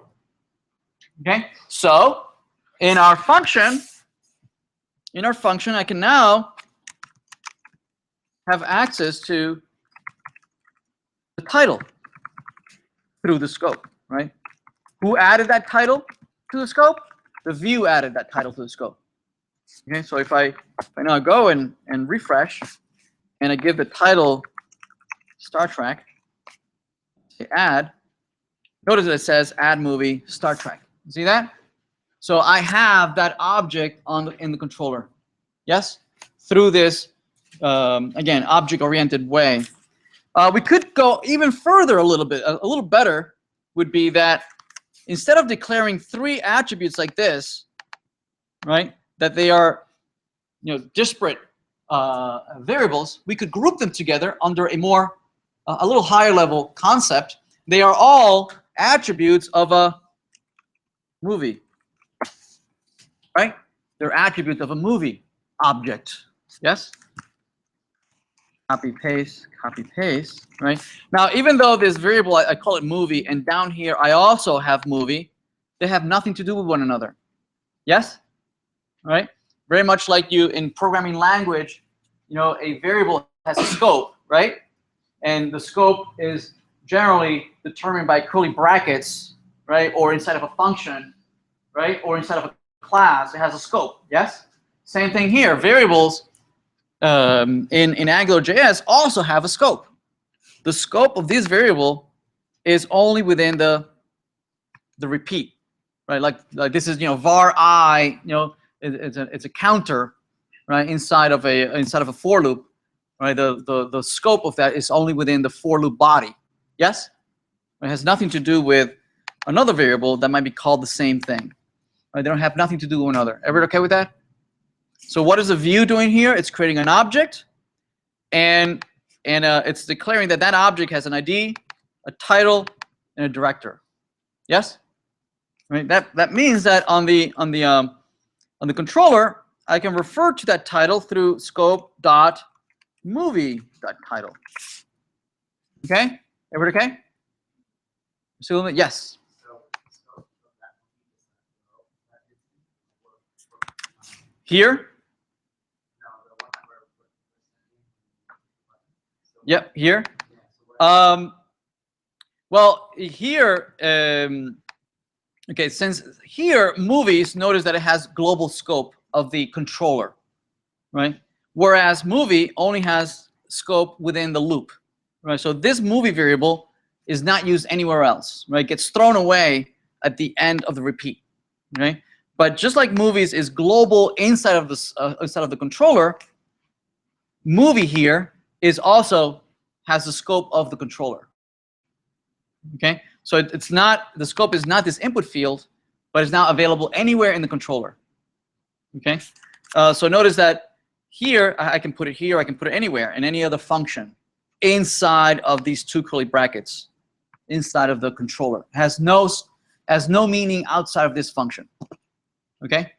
Okay? So in our function, I can now have access to the title through the scope, right? Who added that title to the scope? The view added that title to the scope. Okay, so if I now go and refresh, and I give the title Star Trek, say add, notice that it says add movie Star Trek. You see that? So I have that object in the controller. Yes? Through this, again, object-oriented way. We could go even further a little bit. A little better would be that instead of declaring three attributes like this, right, that they are disparate variables, we could group them together under a little higher level concept. They are all attributes of a movie, right? They're attributes of a movie object. Yes? Copy, paste, right? Now, even though this variable, I call it movie, and down here I also have movie, they have nothing to do with one another. Yes? Right? Very much like you in programming language, a variable has a scope, right? And the scope is generally determined by curly brackets, right? Or inside of a function, right? Or inside of a class, it has a scope. Yes? Same thing here. Variables in AngularJS also have a scope. The scope of this variable is only within the repeat, right? Like this is var I, it's a counter, right? Inside of a for loop, right? The scope of that is only within the for loop body. Yes, it has nothing to do with another variable that might be called the same thing. Right? They don't have nothing to do with one another. Everybody okay with that? So what is the view doing here? It's creating an object, and it's declaring that that object has an ID, a title, and a director. Yes, right. That means that on the controller, I can refer to that title through scope.movie.title. Okay, everybody okay? So yes. Here. Yep, here. Well, here, okay, since here movies, notice that it has global scope of the controller, right? Whereas movie only has scope within the loop, right? So this movie variable is not used anywhere else, right? It gets thrown away at the end of the repeat, right? But just like movies is global inside of the controller, movie here is also has the scope of the controller. Okay, So it's not, the scope is not this input field, but it's now available anywhere in the controller. Okay. So notice that here I can put it here, I can put it anywhere in any other function inside of these two curly brackets, inside of the controller. It has no meaning outside of this function. Okay.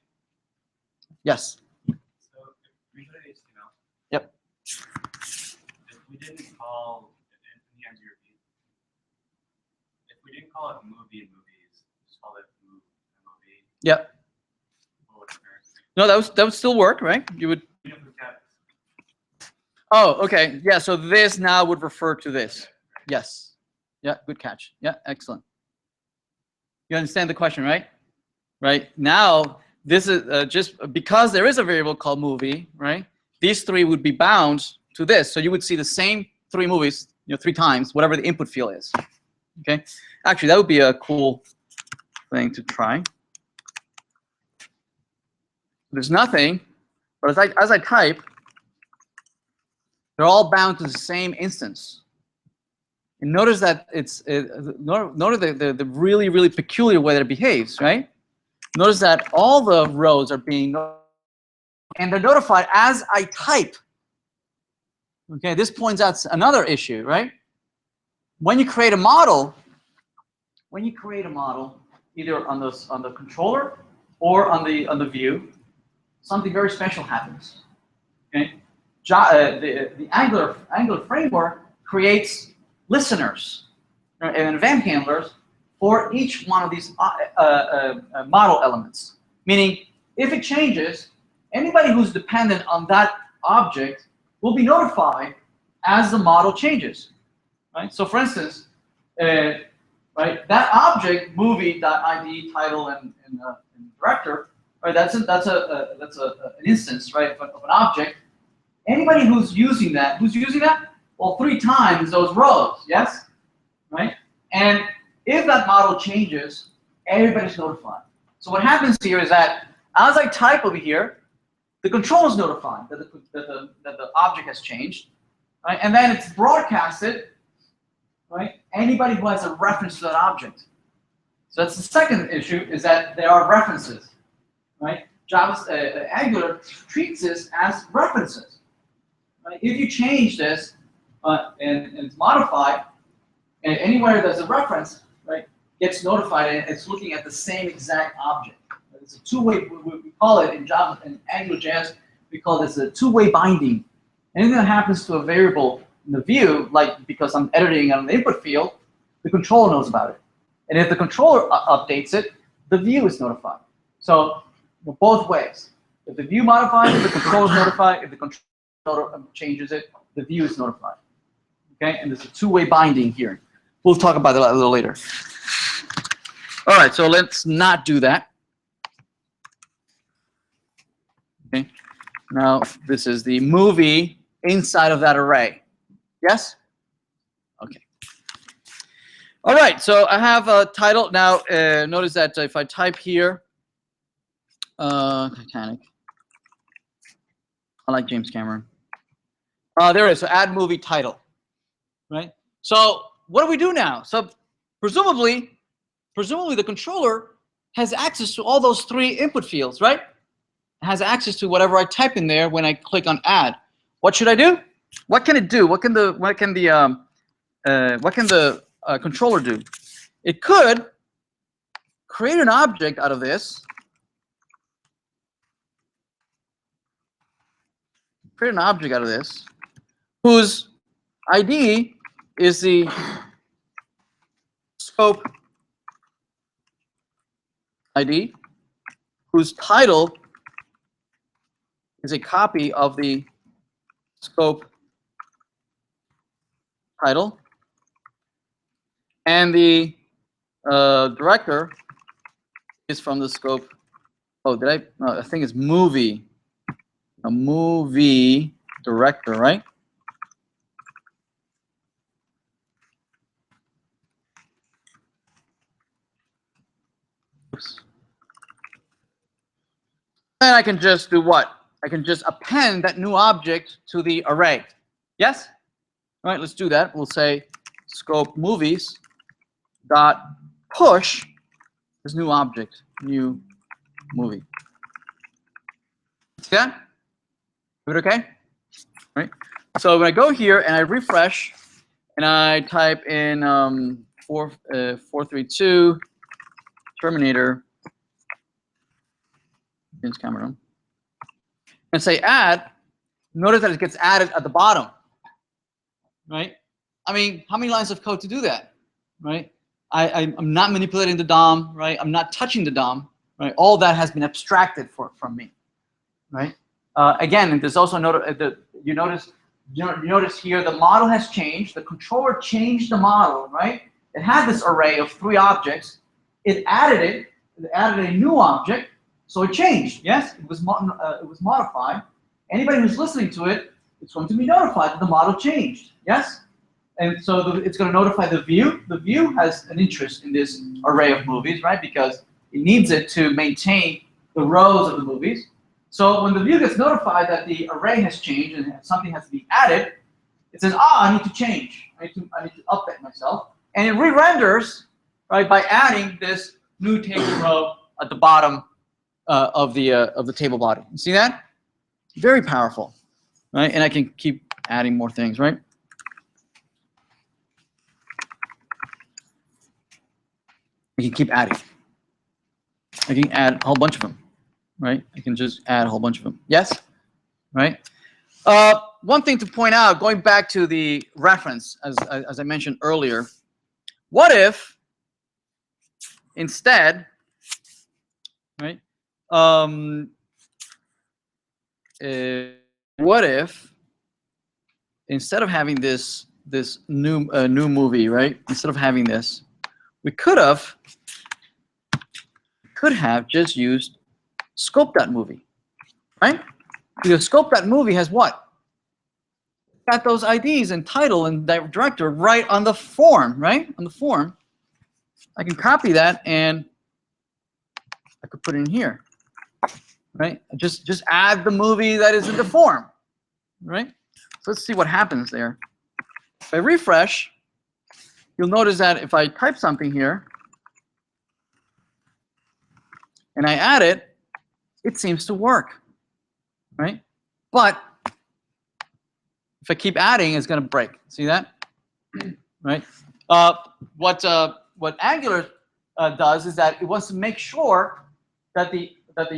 Yes. So if we put it HTML. Yep. If we didn't call if we didn't call it movie and movies, just call it move and movie. Yep. No, that would still work, right? You would. Oh, okay. Yeah. So this now would refer to this. Yes. Yeah. Good catch. Yeah. Excellent. You understand the question, right? Right. Now this is just because there is a variable called movie, right? These three would be bound to this, so you would see the same three movies, 3 times, whatever the input field is. Okay. Actually, that would be a cool thing to try. There's nothing, but as I type, they're all bound to the same instance. And notice that notice the really, really peculiar way that it behaves, right? Notice that all the rows are being notified, and they're notified as I type. Okay, this points out another issue, right? When you create a model, either on the controller or on the view, something very special happens. Okay, the Angular framework creates listeners and event handlers for each one of these model elements. Meaning, if it changes, anybody who's dependent on that object will be notified as the model changes. Right. So, for instance, right, that object movie.id title and director. Right, that's an instance, right, of an object. Anybody who's using that, well, 3 times those rows, yes, right. And if that model changes, everybody's notified. So what happens here is that as I type over here, the controller is notified that the object has changed, right, and then it's broadcasted, right. Anybody who has a reference to that object. So that's the second issue, is that there are references. Right? Angular treats this as references. Right? If you change this and it's modified, and anywhere there's a reference, right, gets notified, and it's looking at the same exact object. It's a two-way. We call it in Java and AngularJS. We call this a two-way binding. Anything that happens to a variable in the view, like because I'm editing on the input field, the controller knows about it. And if the controller updates it, the view is notified. So both ways. If the view modifies it, the controller is notified. If the controller changes it, the view is notified. Okay, and there's a two-way binding here. We'll talk about that a little later. All right, so let's not do that. Okay, now this is the movie inside of that array. Yes? Okay. All right, so I have a title. Now, notice that if I type here, Titanic. I like James Cameron. There it is. So add movie title, right? So what do we do now? So presumably the controller has access to all those 3 input fields, right? It has access to whatever I type in there when I click on add. What should I do? What can it do? What can the controller do? It could create an object out of this. Create an object out of this, whose ID is the scope ID, whose title is a copy of the scope title, and the director is from the scope. Oh, I think it's movie. A movie director, right? Oops. Then I can just do what? I can just append that new object to the array. Yes? All right, let's do that. We'll say scope movies dot push this new object, new movie. See that? Is it okay? Right. So when I go here and I refresh, and I type in 432 Terminator, James Cameron, and say add, notice that it gets added at the bottom, right? I mean, how many lines of code to do that, right? I'm not manipulating the DOM, right? I'm not touching the DOM, right? All that has been abstracted from me, right? Again, there's also you notice here the model has changed. The controller changed the model, right? It had this array of 3 objects. It added a new object, so it changed. Yes, it was modified. Anybody who's listening to it, it's going to be notified that the model changed. Yes, and so it's going to notify the view. The view has an interest in this array of movies, right? Because it needs it to maintain the rows of the movies. So when the view gets notified that the array has changed and something has to be added, it says, I need to change. I need to update myself. And it re-renders, right, by adding this new table row at the bottom of the table body. You see that? Very powerful, right? And I can keep adding more things, right? I can keep adding. I can add a whole bunch of them. Right? I can just add a whole bunch of them. Yes? Right? One thing to point out, going back to the reference, as I mentioned earlier, what if instead, right? What if instead of having this new movie, right? Instead of having this, we could have just used scope.movie, right? Because scope.movie has what? Got those IDs and title and director right on the form, right? On the form. I can copy that and I could put it in here, right? Just add the movie that is in the form, right? So let's see what happens there. If I refresh, you'll notice that if I type something here and I add it, it seems to work, right? But if I keep adding, it's going to break. See that? Right? What Angular does is that it wants to make sure that the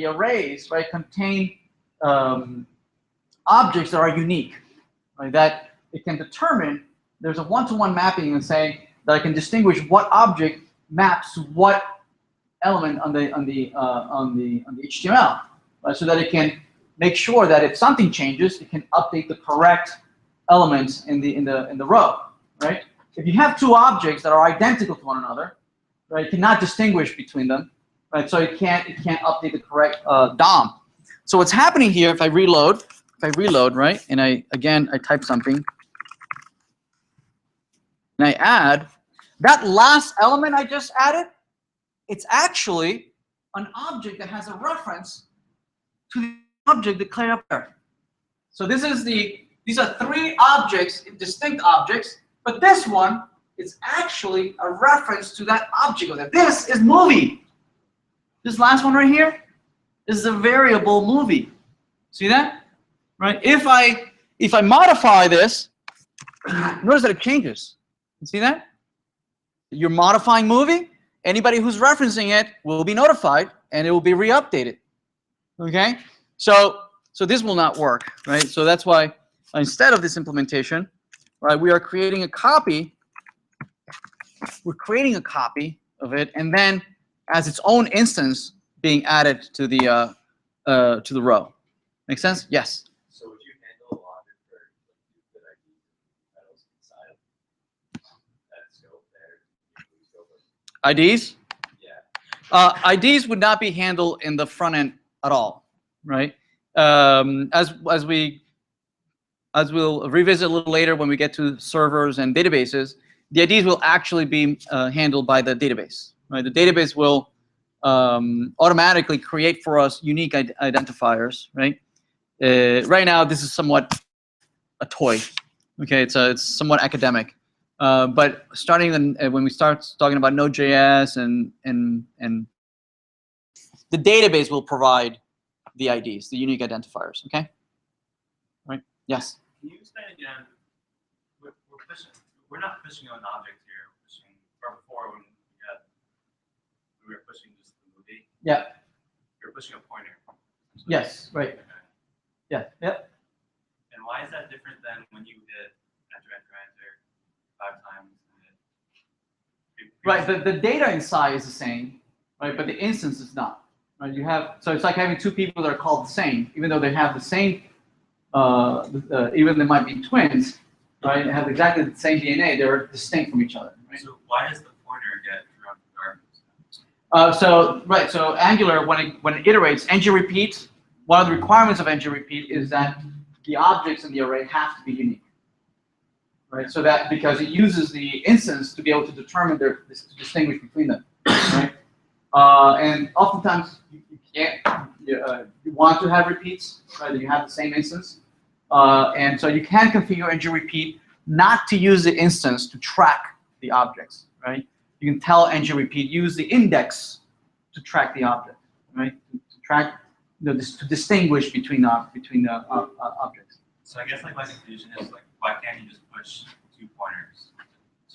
arrays, right, contain objects that are unique, right? That it can determine there's a one-to-one mapping and say that I can distinguish what object maps to what element on the HTML, right? So that it can make sure that if something changes, it can update the correct elements in the row, right? If you have 2 objects that are identical to one another, right, it cannot distinguish between them, right? So it can't update the correct DOM. So what's happening here? If I reload, right, and I type something, and I add that last element I just added. It's actually an object that has a reference to the object declared up there. So these are 3 objects, distinct objects, but this one is actually a reference to that object. This is movie. This last one right here is a variable movie. See that? Right? If I modify this, notice that it changes. You see that? You're modifying movie. Anybody who's referencing it will be notified, and it will be re-updated. Okay? So this will not work, right? So that's why instead of this implementation, right, we are creating a copy. We're creating a copy of it, and then as its own instance being added to the row. Make sense? Yes. So would you handle a logic for duplicate IDs titles inside of that scope there? IDs? Yeah. IDs would not be handled in the front end at all, right? As we'll revisit a little later when we get to servers and databases, the IDs will actually be handled by the database, right? The database will automatically create for us unique identifiers, right? Right now, this is somewhat a toy. Okay, it's somewhat academic. But starting when we start talking about Node.js and the database will provide the IDs, the unique identifiers. Okay. Right. Yes. Can you explain again? We're not pushing on an object here. We're pushing, or before when we were pushing just the movie. Yeah. You're pushing a pointer. Yes. Right. Okay. Yeah. Yep. And why is that different than when you hit enter 5 times? Right. The data inside is the same, right? But the instance is not. Right. You have, so it's like having two people that are called the same, even though they have the same. Even they might be twins, right? Have exactly the same DNA. They're distinct from each other. Right? So why does the pointer get throughout the garbage? So Angular, when it iterates, ng-repeat. One of the requirements of ng-repeat is that the objects in the array have to be unique, right? So that because it uses the instance to be able to determine to distinguish between them, right? And oftentimes you can't. You want to have repeats, right? That you have the same instance. And so you can configure ng-repeat not to use the instance to track the objects, right? You can tell ng-repeat use the index to track the object, right? To track, to distinguish between the objects. So I guess like my confusion is like, why can't you just push 2 pointers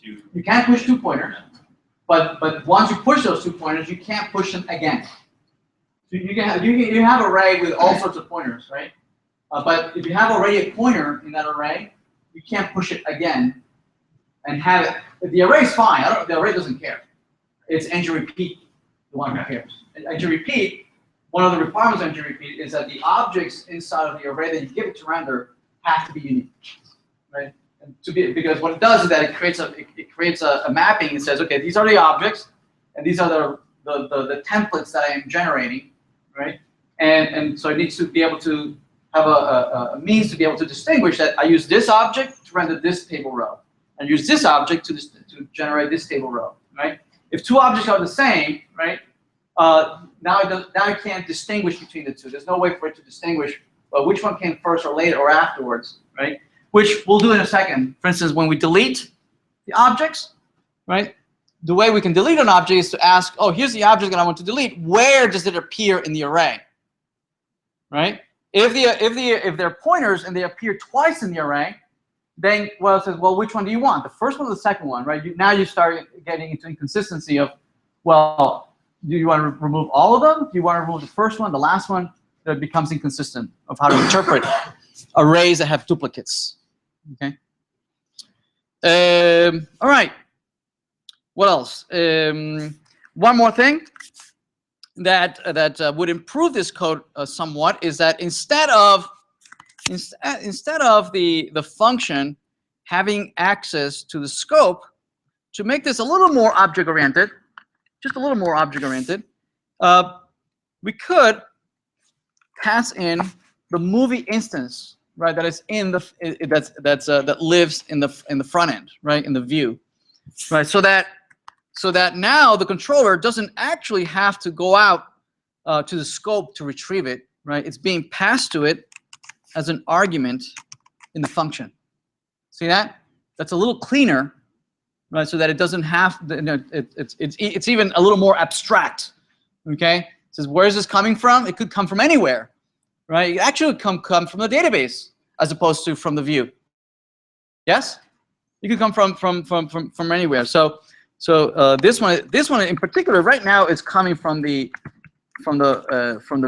to? You can't push 2 pointers, but once you push those 2 pointers, you can't push them again. So you have an array with all sorts of pointers, right? But if you have already a pointer in that array, you can't push it again and have it. The array is fine. The array doesn't care. It's ng-repeat, the one who cares. ng-repeat, one of the requirements of ng-repeat is that the objects inside of the array that you give it to render have to be unique, right? And because what it does is that it creates a mapping. It says, okay, these are the objects, and these are the templates that I am generating, right? And so it needs to be able to have a means to be able to distinguish that I use this object to render this table row, and use this object to generate this table row, right? If 2 objects are the same, right? Now it can't distinguish between the 2. There's no way for it to distinguish which one came first or later or afterwards, right? Which we'll do in a second. For instance, when we delete the objects, right? The way we can delete an object is to ask, oh, here's the object that I want to delete. Where does it appear in the array, right? If they're pointers and they appear twice in the array, then it says, well, which one do you want? The first one or the second one, right? Now you start getting into inconsistency of, well, do you want to remove all of them? Do you want to remove the first one, the last one? That becomes inconsistent of how to interpret arrays that have duplicates. Okay. All right. What else? One more thing that would improve this code somewhat is that instead of the function having access to the scope, to make this a little more object-oriented, just a little more object-oriented, we could pass in the movie instance, right? That is in the that lives in the front end, right? In the view, right? So that now the controller doesn't actually have to go out to the scope to retrieve it, right? It's being passed to it as an argument in the function. See that? That's a little cleaner, right? So that it doesn't have, it's even a little more abstract. Okay? It says, where is this coming from? It could come from anywhere, right? It actually could come from the database as opposed to from the view. Yes? It could come from anywhere. So this one in particular right now is coming from the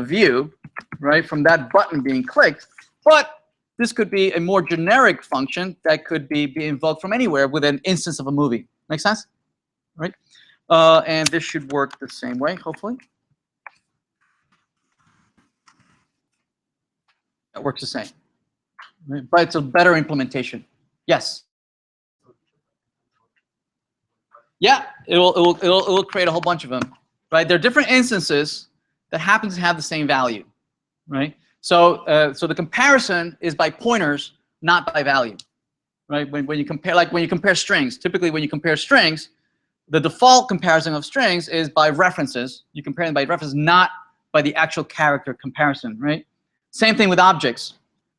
view, right? From that button being clicked. But this could be a more generic function that could be invoked from anywhere with an instance of a movie. Make sense? Right? And this should work the same way, hopefully. It works the same, right? But it's a better implementation. Yes. Yeah, it will create a whole bunch of them, right? There are different instances that happen to have the same value, right? So the comparison is by pointers, not by value, right? When you compare strings, typically when you compare strings, the default comparison of strings is by references. You compare them by reference, not by the actual character comparison, right? Same thing with objects.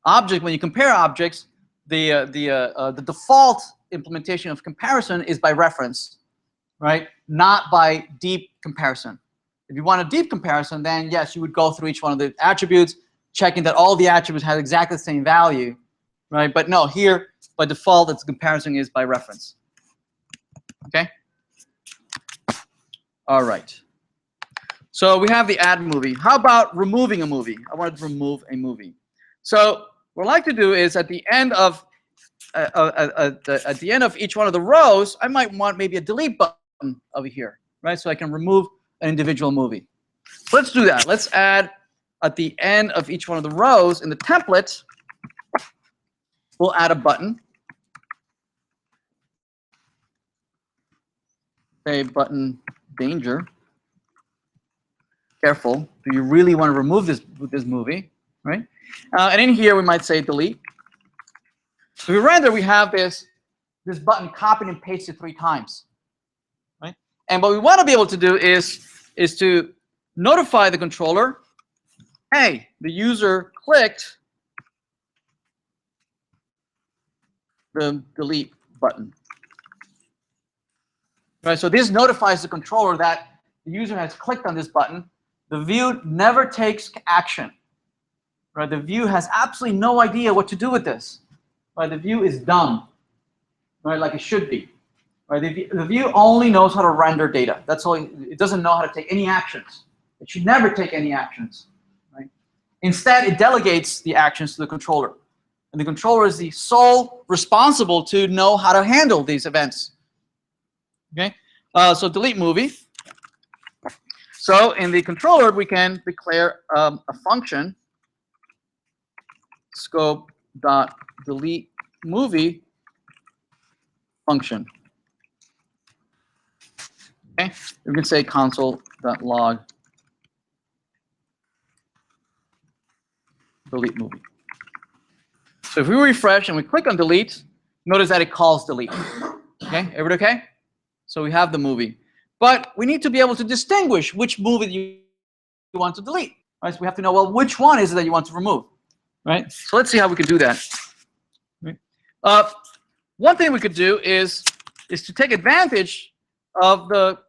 When you compare objects, the default implementation of comparison is by reference, right? Not by deep comparison. If you want a deep comparison, then yes, you would go through each one of the attributes, checking that all the attributes have exactly the same value, right? But no, here, by default, it's comparison is by reference. Okay? All right. So we have the add movie. How about removing a movie? I wanted to remove a movie. So what I like to do is at the end of each one of the rows, I might want maybe a delete button over here, right? So I can remove an individual movie. So let's do that. Let's add at the end of each one of the rows in the template, we'll add a button. Say button danger. Careful. Do you really want to remove this movie, right? And in here we might say delete. So we render, we have this button copied and pasted 3 times, right? And what we want to be able to do is to notify the controller, hey, the user clicked the delete button. Right, so this notifies the controller that the user has clicked on this button. The view never takes action. Right, the view has absolutely no idea what to do with this. Right, the view is dumb. Right, like it should be. Right, the view only knows how to render data. That's all. It doesn't know how to take any actions. It should never take any actions. Right? Instead, it delegates the actions to the controller, and the controller is the sole responsible to know how to handle these events. Okay, so delete movie. So in the controller, we can declare a function, scope.delete movie function. Okay, we can say console.log delete movie. So if we refresh and we click on delete, notice that it calls delete. Okay, everybody okay? So we have the movie. But we need to be able to distinguish which movie you want to delete. Right? So we have to know, well, which one is it that you want to remove? Right? So let's see how we can do that. Right? One thing we could do is to take advantage of the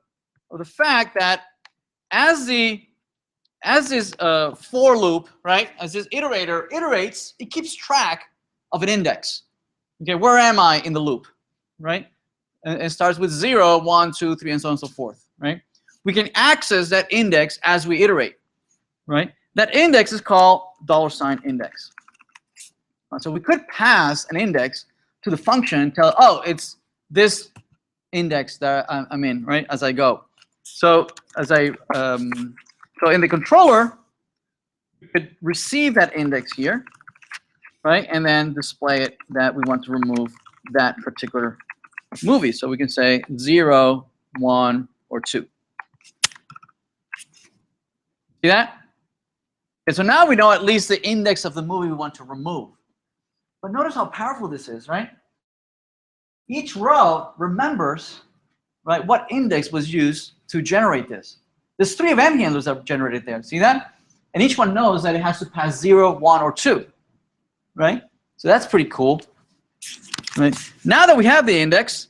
fact that as this for loop, right, as this iterator iterates, it keeps track of an index. Okay, where am I in the loop? Right? And it starts with 0, 1, 2, 3, and so on and so forth, right? We can access that index as we iterate, right? That index is called $index. So we could pass an index to the function and tell, oh, it's this index that I'm in, right, as I go. So so in the controller, we could receive that index here, right, and then display it that we want to remove that particular movie. So we can say 0, 1, or 2. See that? Okay, so now we know at least the index of the movie we want to remove. But notice how powerful this is, right? Each row remembers, right, what index was used to generate this. There's 3 event handlers that are generated there. See that? And each one knows that it has to pass 0, 1, or 2, right? So that's pretty cool. Right. Now that we have the index,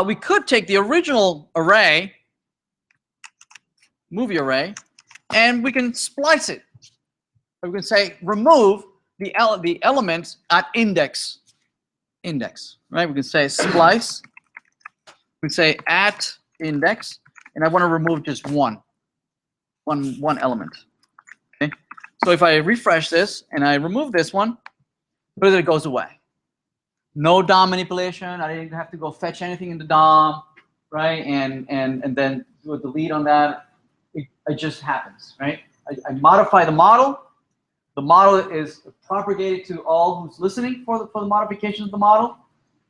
we could take the original array, movie array, and we can splice it. We can say remove the element at index, right? We can say splice. We can say at index, and I want to remove just one element. Okay. So if I refresh this and I remove this one, notice it goes away. No DOM manipulation. I didn't have to go fetch anything in the DOM, right? And then do a delete on that. It just happens, right? I modify the model. The model is propagated to all who's listening for the modification of the model,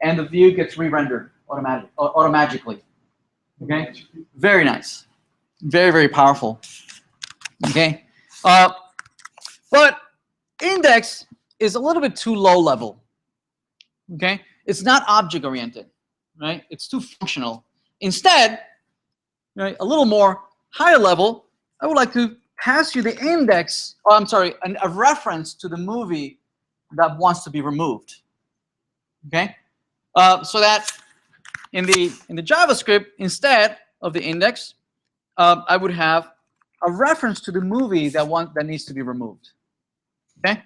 and the view gets re-rendered automatically. Okay, very nice, very, very powerful. Okay, but index is a little bit too low level. Okay, it's not object oriented, right? It's too functional. Instead, right, a little more higher level, I would like to pass you the index, oh, I'm sorry, a reference to the movie that wants to be removed. Okay, So that in the JavaScript, instead of the index, I would have a reference to the movie that needs to be removed. Okay.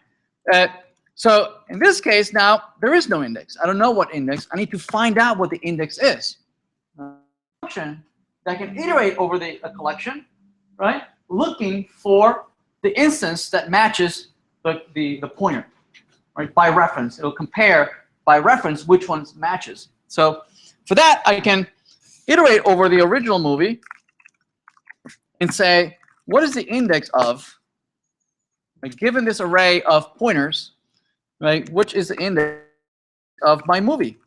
So in this case, now there is no index. I don't know what index. I need to find out what the index is. Function that can iterate over a collection, right? Looking for the instance that matches the pointer, right? By reference, it'll compare by reference which ones matches. So for that, I can iterate over the original movie and say, what is the index of, right, given this array of pointers, right? Which is the index of my movie?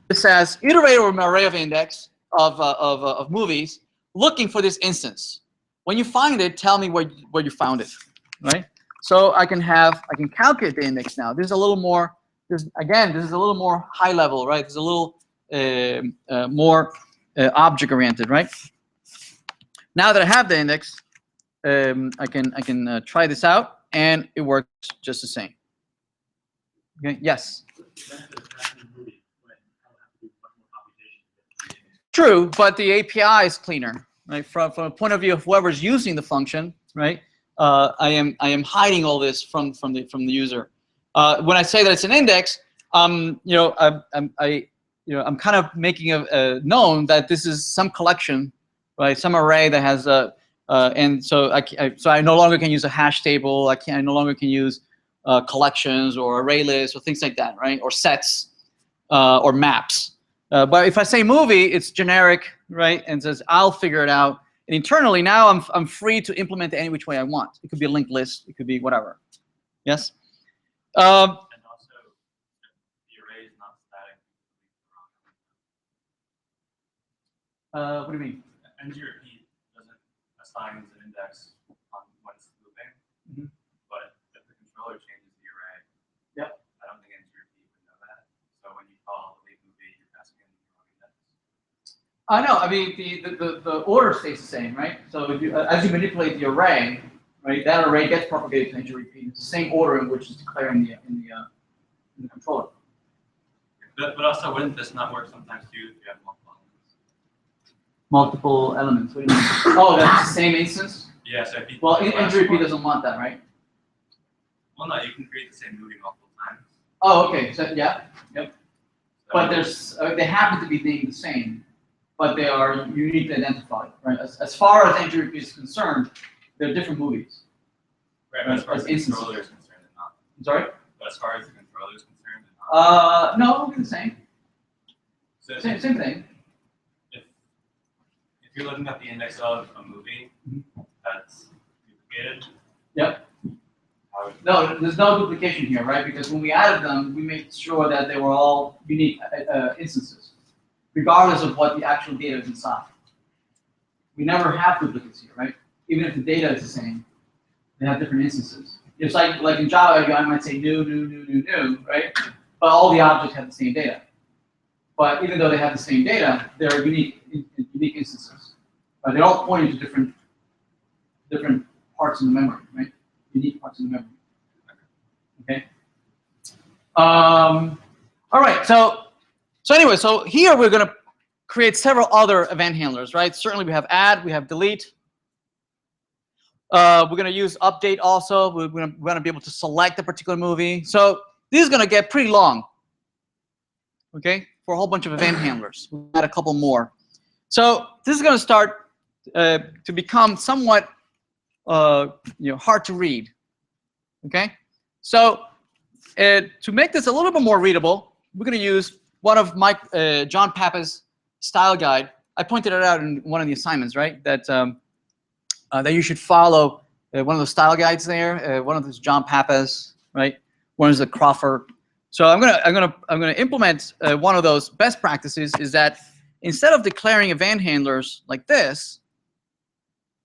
It says iterate over an array of index of movies, looking for this instance. When you find it, tell me where you found it, right? So I can calculate the index now. This is a little more. This is a little more high level, right? It's a little more object oriented, right? Now that I have the index, I can try this out, and it works just the same. Okay. Yes. True, but the API is cleaner, right? From a point of view of whoever's using the function, right? I am hiding all this from the user. When I say that it's an index, I'm kind of making a known that this is some collection, right? Some array that has a and so I no longer can use a hash table. I no longer can use collections or array lists or things like that, right? Or sets or maps. But if I say movie, it's generic, right? And says I'll figure it out. And internally now I'm free to implement it any which way I want. It could be a linked list. It could be whatever. Yes. And also, the array is not static. What do you mean? NGRP doesn't assign an index on when it's looping, but if the controller changes the array, yep. I don't think NGRP would know that. So when you call the lead movie, you're passing in the wrong index. I know. I mean, the order stays the same, right? So if you, as you manipulate the array, right, that array gets propagated to NGRP. It's the same order in which it's declared in the controller. But also, wouldn't this not work sometimes too if you have multiple elements? Multiple elements. What do you mean? Oh, that's the same instance? Yeah, so if you NGRP doesn't want that, right? Well, no, you can create the same movie multiple times. Oh, okay. So yeah, yep. So But there's they happen to be named the same, but they are uniquely identified, right? As far as NGRP is concerned, they're different movies. right, but as far as the controller is concerned, they're not. I'm sorry? But as far as the controller is concerned, they're not. No, it'll be the same. So Same thing. if you're looking at the index of a movie that's duplicated, Yep. how would No, there's no duplication here, right? Because when we added them, we made sure that they were all unique instances, regardless of what the actual data is inside. We never have duplicates here, right? Even if the data is the same, they have different instances. It's like in Java, I might say new, right? But all the objects have the same data. But even though they have the same data, they're unique instances. They're all pointing to different parts in the memory, right? Unique parts in the memory. Okay. All right. So anyway, so here we're going to create several other event handlers, right? Certainly we have add, we have delete. We're going to use update also. We're going to be able to select a particular movie. So this is going to get pretty long, okay, for a whole bunch of event handlers. We'll add a couple more. So this is going to start to become somewhat hard to read, okay? So to make this a little bit more readable, we're going to use one of John Papa's style guide. I pointed it out in one of the assignments, right? That that you should follow one of the style guides there. One of those John Papa's, right? One is the Crawford. So I'm gonna implement one of those best practices. Is that instead of declaring event handlers like this,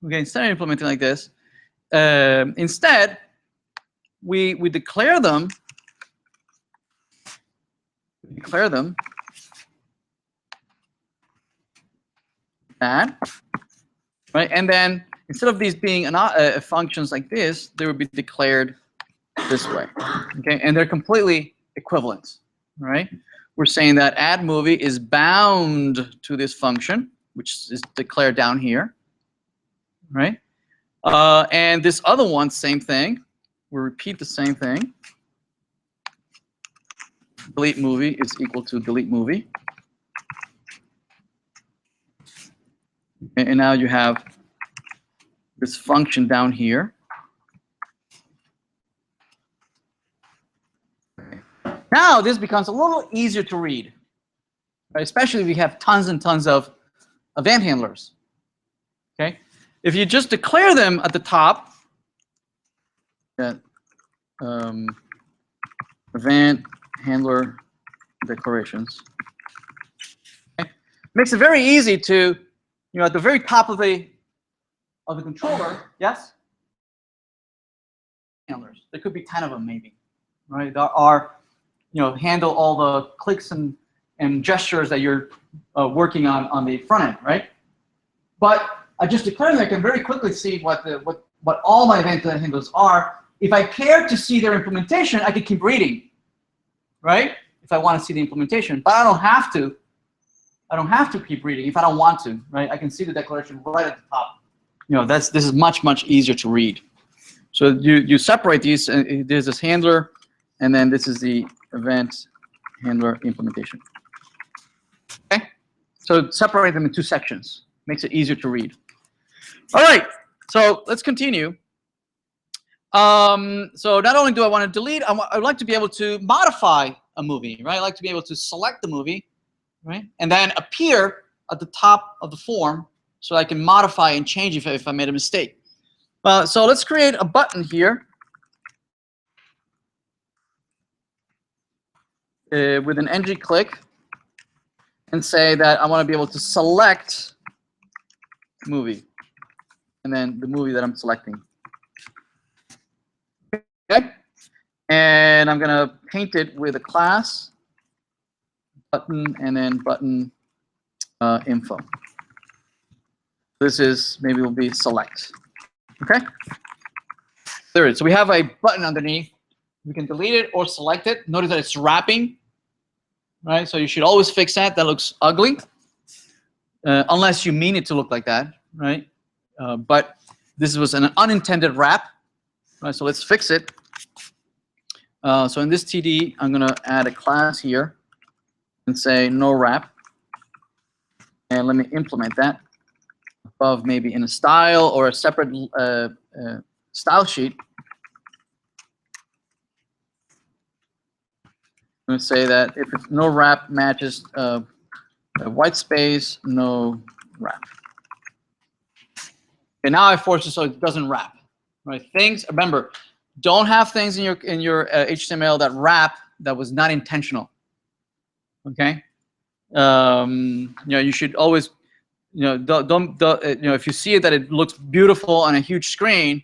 okay, instead of implementing like this, instead we declare them. Add, right? And then instead of these being functions like this, they would be declared this way, okay? And they're completely equivalent, right? We're saying that add movie is bound to this function, which is declared down here, right? And this other one, same thing. We'll repeat the same thing. Delete movie is equal to delete movie. And now you have this function down here. Now this becomes a little easier to read, right? Especially if you have tons and tons of event handlers. Okay, if you just declare them at the top, event handler declarations. Okay? Makes it very easy to, at the very top of the controller, yes, handlers. There could be 10 of them maybe, right? There are, handle all the clicks and gestures that you're working on the front end, right? But I just declared that I can very quickly see what all my event handlers are. If I care to see their implementation, I can keep reading, right? If I want to see the implementation, but I don't have to. I don't have to keep reading if I don't want to, right? I can see the declaration right at the top. This is much easier to read. So you separate these. There's this handler, and then this is the event handler implementation. Okay, so separate them in two sections. Makes it easier to read. All right, so let's continue. So not only do I want to delete, I would like to be able to modify a movie, right? I like to be able to select the movie, right? And then appear at the top of the form so I can modify and change if I made a mistake. So let's create a button here with an ng click and say that I want to be able to select movie and then the movie that I'm selecting. Okay, and I'm gonna paint it with a class button and then button info. This is maybe will be select. Okay, there it is. So we have a button underneath. We can delete it or select it. Notice that it's wrapping, right? So you should always fix that. That looks ugly, unless you mean it to look like that, right? But this was an unintended wrap. Right, so let's fix it. So in this TD, I'm going to add a class here and say no wrap. And let me implement that above maybe in a style or a separate style sheet. I'm going to say that if it's no wrap matches a white space, no wrap. Okay, now I force it so it doesn't wrap. Right, things. Remember, don't have things in your HTML that wrap that was not intentional. Okay, you should always, don't if you see it that it looks beautiful on a huge screen,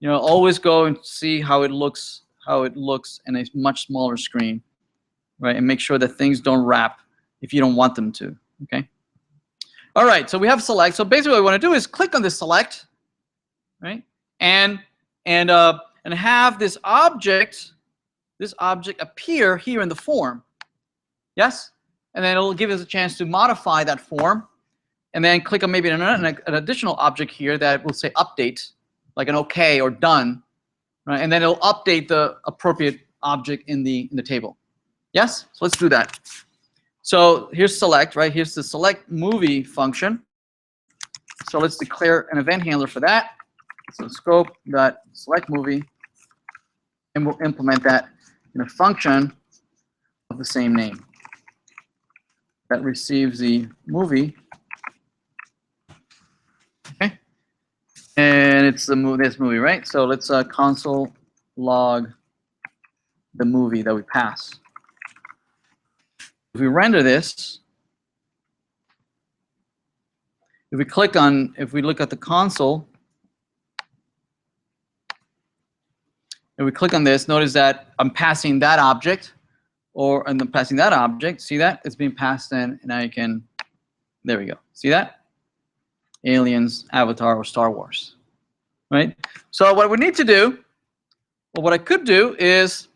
always go and see how it looks in a much smaller screen, right? And make sure that things don't wrap if you don't want them to. Okay. All right. So we have select. So basically, what I want to do is click on this select, right? And have this object appear here in the form. Yes? And then it'll give us a chance to modify that form. And then click on maybe an additional object here that will say update, like an OK or done. Right? And then it'll update the appropriate object in the table. Yes? So let's do that. So here's select, right? Here's the select movie function. So let's declare an event handler for that. So scope.select movie, and we'll implement that in a function of the same name that receives the movie. Okay, and it's this movie, right? So let's console log the movie that we pass. If we render this, if we look at the console. If we click on this, notice that I'm passing that object, and I'm passing that object. See that? It's being passed in, and I can, there we go. See that? Aliens, Avatar, or Star Wars. Right? So what we need to do, or what I could do is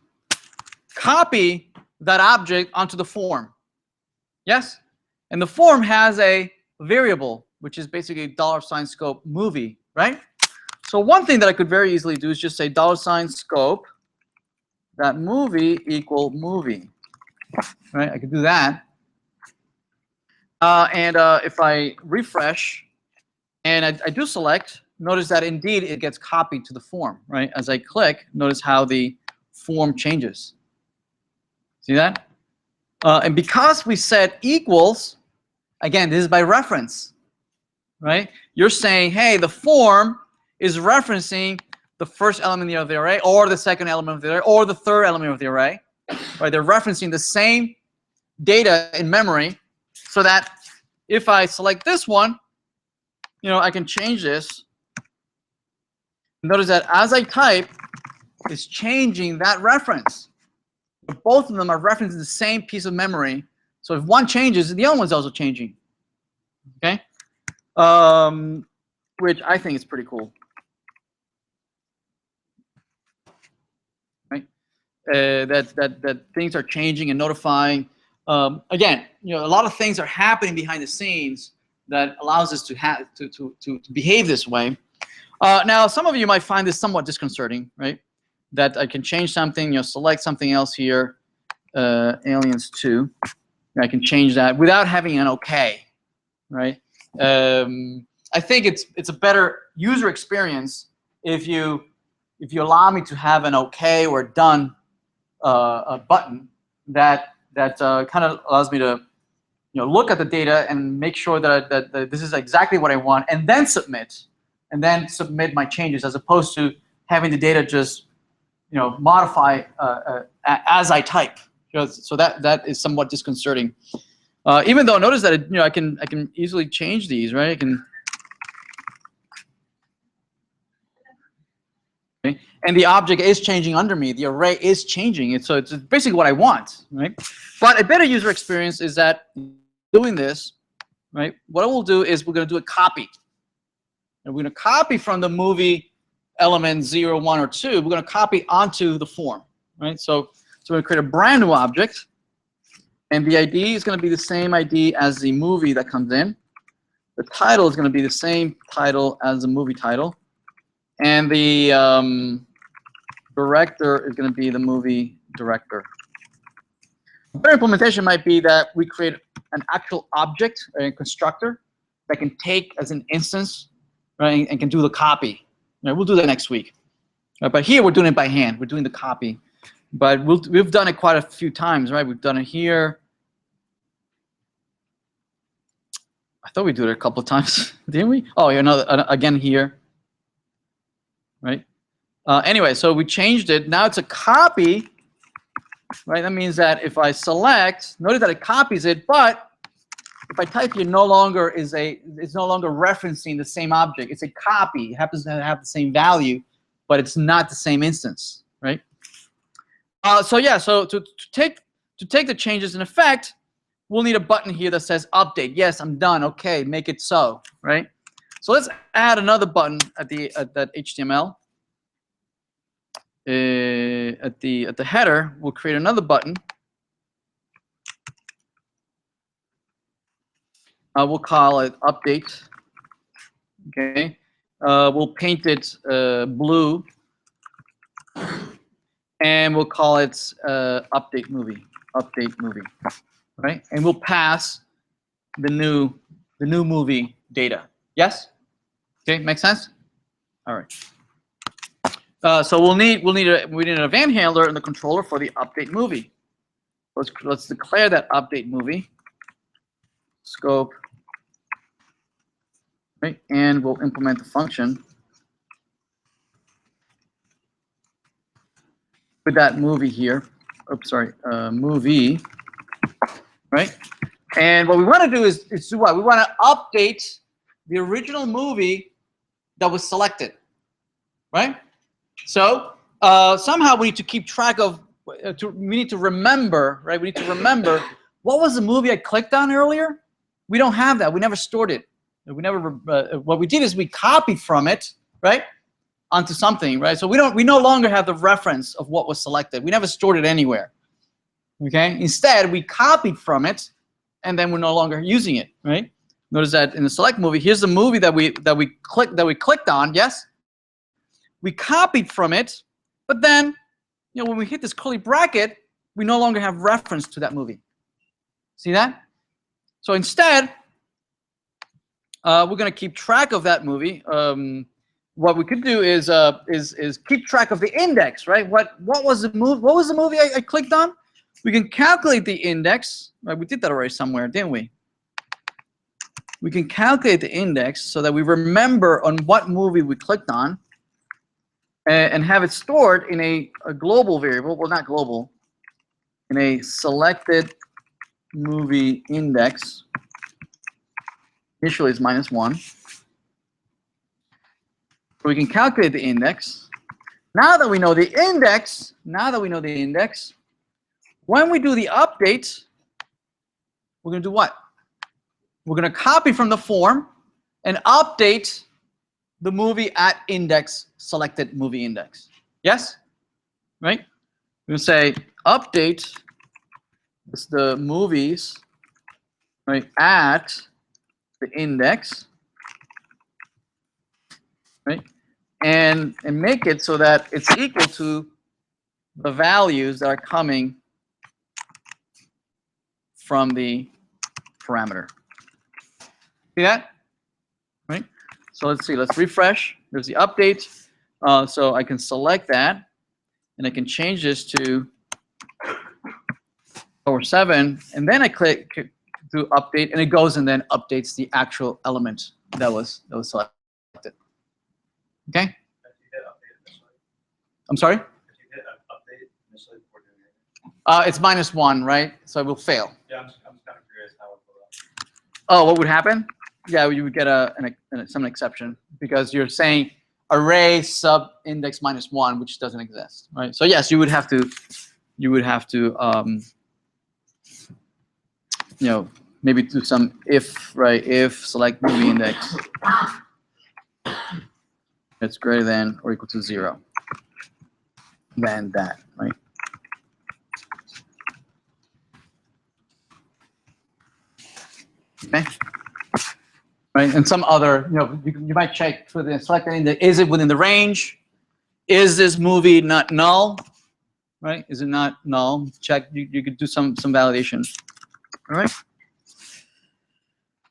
copy that object onto the form. Yes? And the form has a variable, which is basically $scope movie, right? So one thing that I could very easily do is just say $scope that movie equal movie, right? I could do that. If I refresh and I do select, notice that indeed it gets copied to the form, right? As I click, notice how the form changes. See that? And because we said equals, again, this is by reference, right? You're saying, hey, the form is referencing the first element of the array, or the second element of the array, or the third element of the array, right? They're referencing the same data in memory, so that if I select this one, I can change this. Notice that as I type, it's changing that reference. Both of them are referencing the same piece of memory. So if one changes, the other one's also changing. Okay? Which I think is pretty cool. Right? That things are changing and notifying. Again, a lot of things are happening behind the scenes that allows us to behave this way. Now, some of you might find this somewhat disconcerting, right? That I can change something, select something else here, aliens 2. I can change that without having an OK, right? I think it's a better user experience if you allow me to have an OK or done a button that kind of allows me to look at the data and make sure that this is exactly what I want, and then submit my changes, as opposed to having the data just modify as I type. So that is somewhat disconcerting. Even though notice that I can easily change these, right? I can. Okay. And the object is changing under me. The array is changing. So it's basically what I want, right? But a better user experience is that doing this, right? What I will do is we're going to do a copy. And we're going to copy from the movie element 0, 1, or 2. We're going to copy onto the form, right? So we're going to create a brand new object. And the ID is going to be the same ID as the movie that comes in. The title is going to be the same title as the movie title. And the director is going to be the movie director. A better implementation might be that we create an actual object, a constructor, that can take as an instance, right, and can do the copy. Right, we'll do that next week. But here we're doing it by hand. We're doing the copy. But we've done it quite a few times, right? We've done it here. I thought we did it a couple of times, didn't we? Oh, again here. Right? Anyway, so we changed it. Now it's a copy, right? That means that if I select, notice that it copies it, but if I type here, it's no longer referencing the same object. It's a copy. It happens to have the same value, but it's not the same instance, right? So to take the changes in effect, we'll need a button here that says update. Yes, I'm done. Okay, make it so, right? So let's add another button at that HTML. At the header, we'll create another button. We'll call it update. Okay. We'll paint it blue, and we'll call it update movie. Update movie. Right? And we'll pass the new movie data. Yes? Okay, make sense? All right. So we need an event handler in the controller for the update movie. Let's declare that update movie scope, right? And we'll implement the function with that movie here. Oops, sorry, movie, right? And what we want to do is do what? We want to update the original movie that was selected, right? So somehow we need to keep track of, we need to remember, right? We need to remember, what was the movie I clicked on earlier? We don't have that. We never stored it. We never. What we did is we copied from it, right, onto something, right? So we no longer have the reference of what was selected. We never stored it anywhere. Okay. Instead, we copied from it, and then we're no longer using it. Right. Notice that in the select movie, here's the movie that we clicked on. Yes. We copied from it, but then, you know, when we hit this curly bracket, we no longer have reference to that movie. See that? So instead, we're going to keep track of that movie. What we could do is keep track of the index, right? What was the movie? What was the movie I clicked on? We can calculate the index. Right? We did that already somewhere, didn't we? We can calculate the index so that we remember on what movie we clicked on, and have it stored in a global variable. Well, not global. In a selected movie index. Initially, it's -1. So we can calculate the index. Now that we know the index, when we do the update, we're going to do what? We're going to copy from the form and update the movie at index, selected movie index. Yes? Right? We're going to say update the movies, right, at the index, right? And make it so that it's equal to the values that are coming from the parameter. See that? Right? So let's see, let's refresh. There's the update. So I can select that, and I can change this to 7, and then I click to update, and it goes and then updates the actual element that was selected. Okay? I'm sorry? It's -1, right? So it will fail. Yeah, I'm just kind of curious how it will. Oh, what would happen? Yeah, you would get some exception because you're saying array sub index -1, which doesn't exist, right? So yes, you would have to you know, maybe do some if, right? If select movie index it's greater than or equal to 0, then that, right? Okay. Right, and some other, you know, you might check for the selected index. Is it within the range? Is this movie not null? Right? Is it not null? Check. You could do some validation. All right.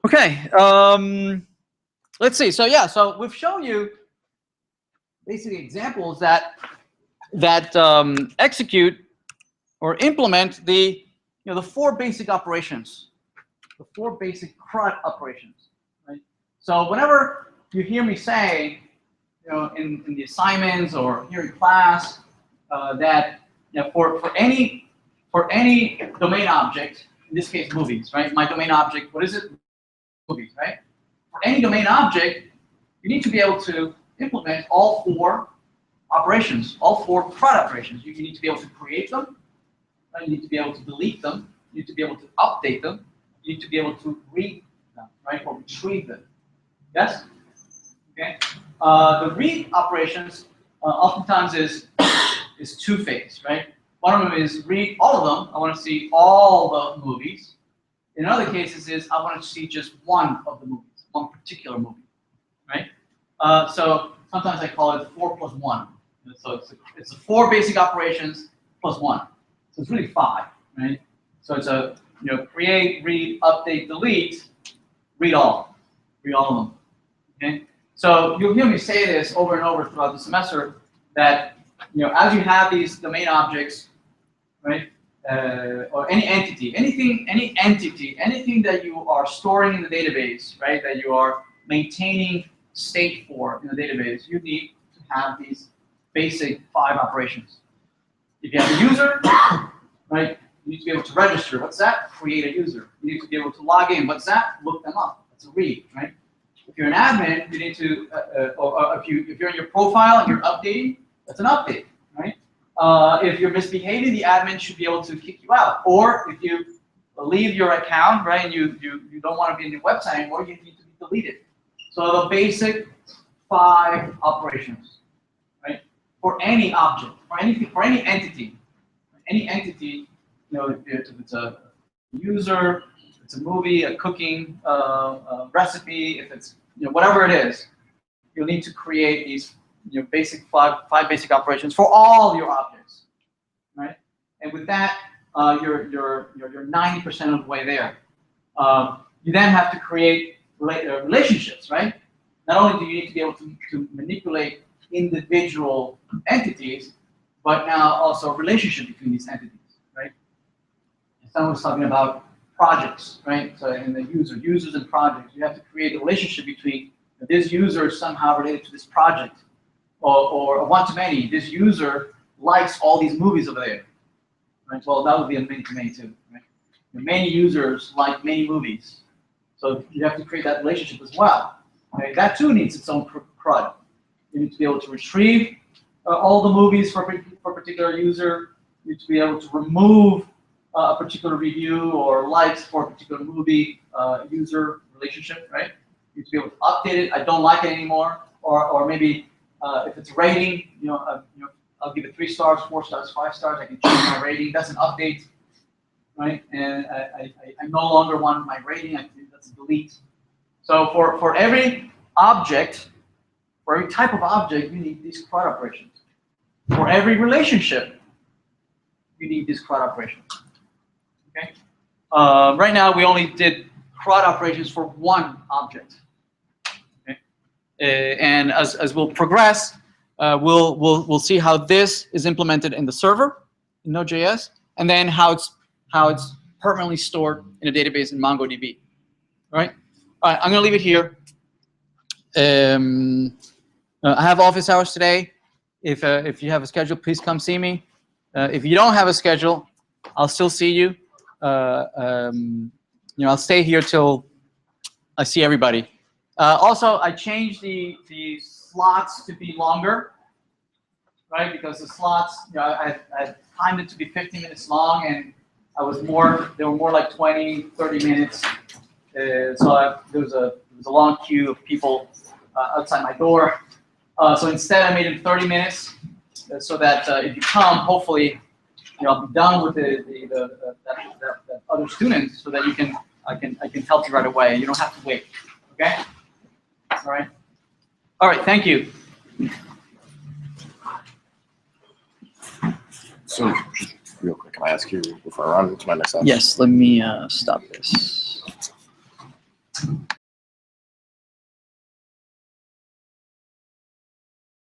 Okay. Let's see. So yeah. So we've shown you basically examples that execute or implement the the 4 basic operations, the 4 basic CRUD operations. Right. So whenever you hear me say, you know, in the assignments or here in class, that for any domain object, in this case movies, right? My domain object, what is it? Movies, right? For any domain object, you need to be able to implement all 4 operations, all 4 CRUD operations. You need to be able to create them, right? You need to be able to delete them, you need to be able to update them, you need to be able to read them, right, or retrieve them. Yes? Okay. The read operations oftentimes is 2-phase, right? One of them is read all of them. I want to see all the movies. In other cases, is I want to see just one of the movies, one particular movie, right? So sometimes I call it 4 + 1. So it's the 4 basic operations plus 1. So it's really 5, right? So it's a create, read, update, delete, read all of them. Okay. So you'll hear me say this over and over throughout the semester that as you have these domain objects, right, or any entity, anything that you are storing in the database, right, that you are maintaining state for in the database, you need to have these basic 5 operations. If you have a user, right, you need to be able to register. What's that? Create a user. You need to be able to log in. What's that? Look them up. That's a read, right? If you're an admin, you need to, or if you're in your profile and you're updating, that's an update, right? If you're misbehaving, the admin should be able to kick you out. Or if you leave your account, right, and you don't want to be in the website anymore, you need to be deleted. So the basic 5 operations, right, for any object, for any entity, if it's a user, if it's a movie, a cooking recipe, if it's whatever it is, you'll need to create these basic five basic operations for all your objects, right? And with that, you're 90% of the way there. You then have to create relationships, right? Not only do you need to be able to manipulate individual entities, but now also a relationship between these entities, right? Someone was talking about projects, right? So in the users and projects, you have to create a relationship between this user is somehow related to this project, or one-to-many. This user likes all these movies over there, right? Well, that would be a many-to-many too, right? Many users like many movies, so you have to create that relationship as well. Okay? That too needs its own CRUD. You need to be able to retrieve all the movies for a particular user. You need to be able to remove a particular review or likes for a particular movie user relationship, right? You need to be able to update it. I don't like it anymore, or maybe if it's rating, I'll give it 3 stars, 4 stars, 5 stars. I can change my rating. That's an update, right? And I no longer want my rating. That's a delete. So for every object, for every type of object, you need these CRUD operations. For every relationship, you need these CRUD operations. Okay. Right now, we only did CRUD operations for one object. Okay. And as we'll progress, we'll see how this is implemented in the server in Node.js, and then how it's permanently stored in a database in MongoDB. All right. All right. I'm going to leave it here. I have office hours today. If you have a schedule, please come see me. If you don't have a schedule, I'll still see you. I'll stay here till I see everybody. Also, I changed the slots to be longer, right? Because the slots, I timed it to be 15 minutes long, and they were more like 20, 30 minutes. So there was a long queue of people outside my door. So instead, I made it 30 minutes, so that if you come, hopefully, I'll be done with that other student, so that I can help you right away. You don't have to wait. Okay. All right. All right. Thank you. So, just real quick, can I ask you before I run to my next session? Yes. Let me stop this.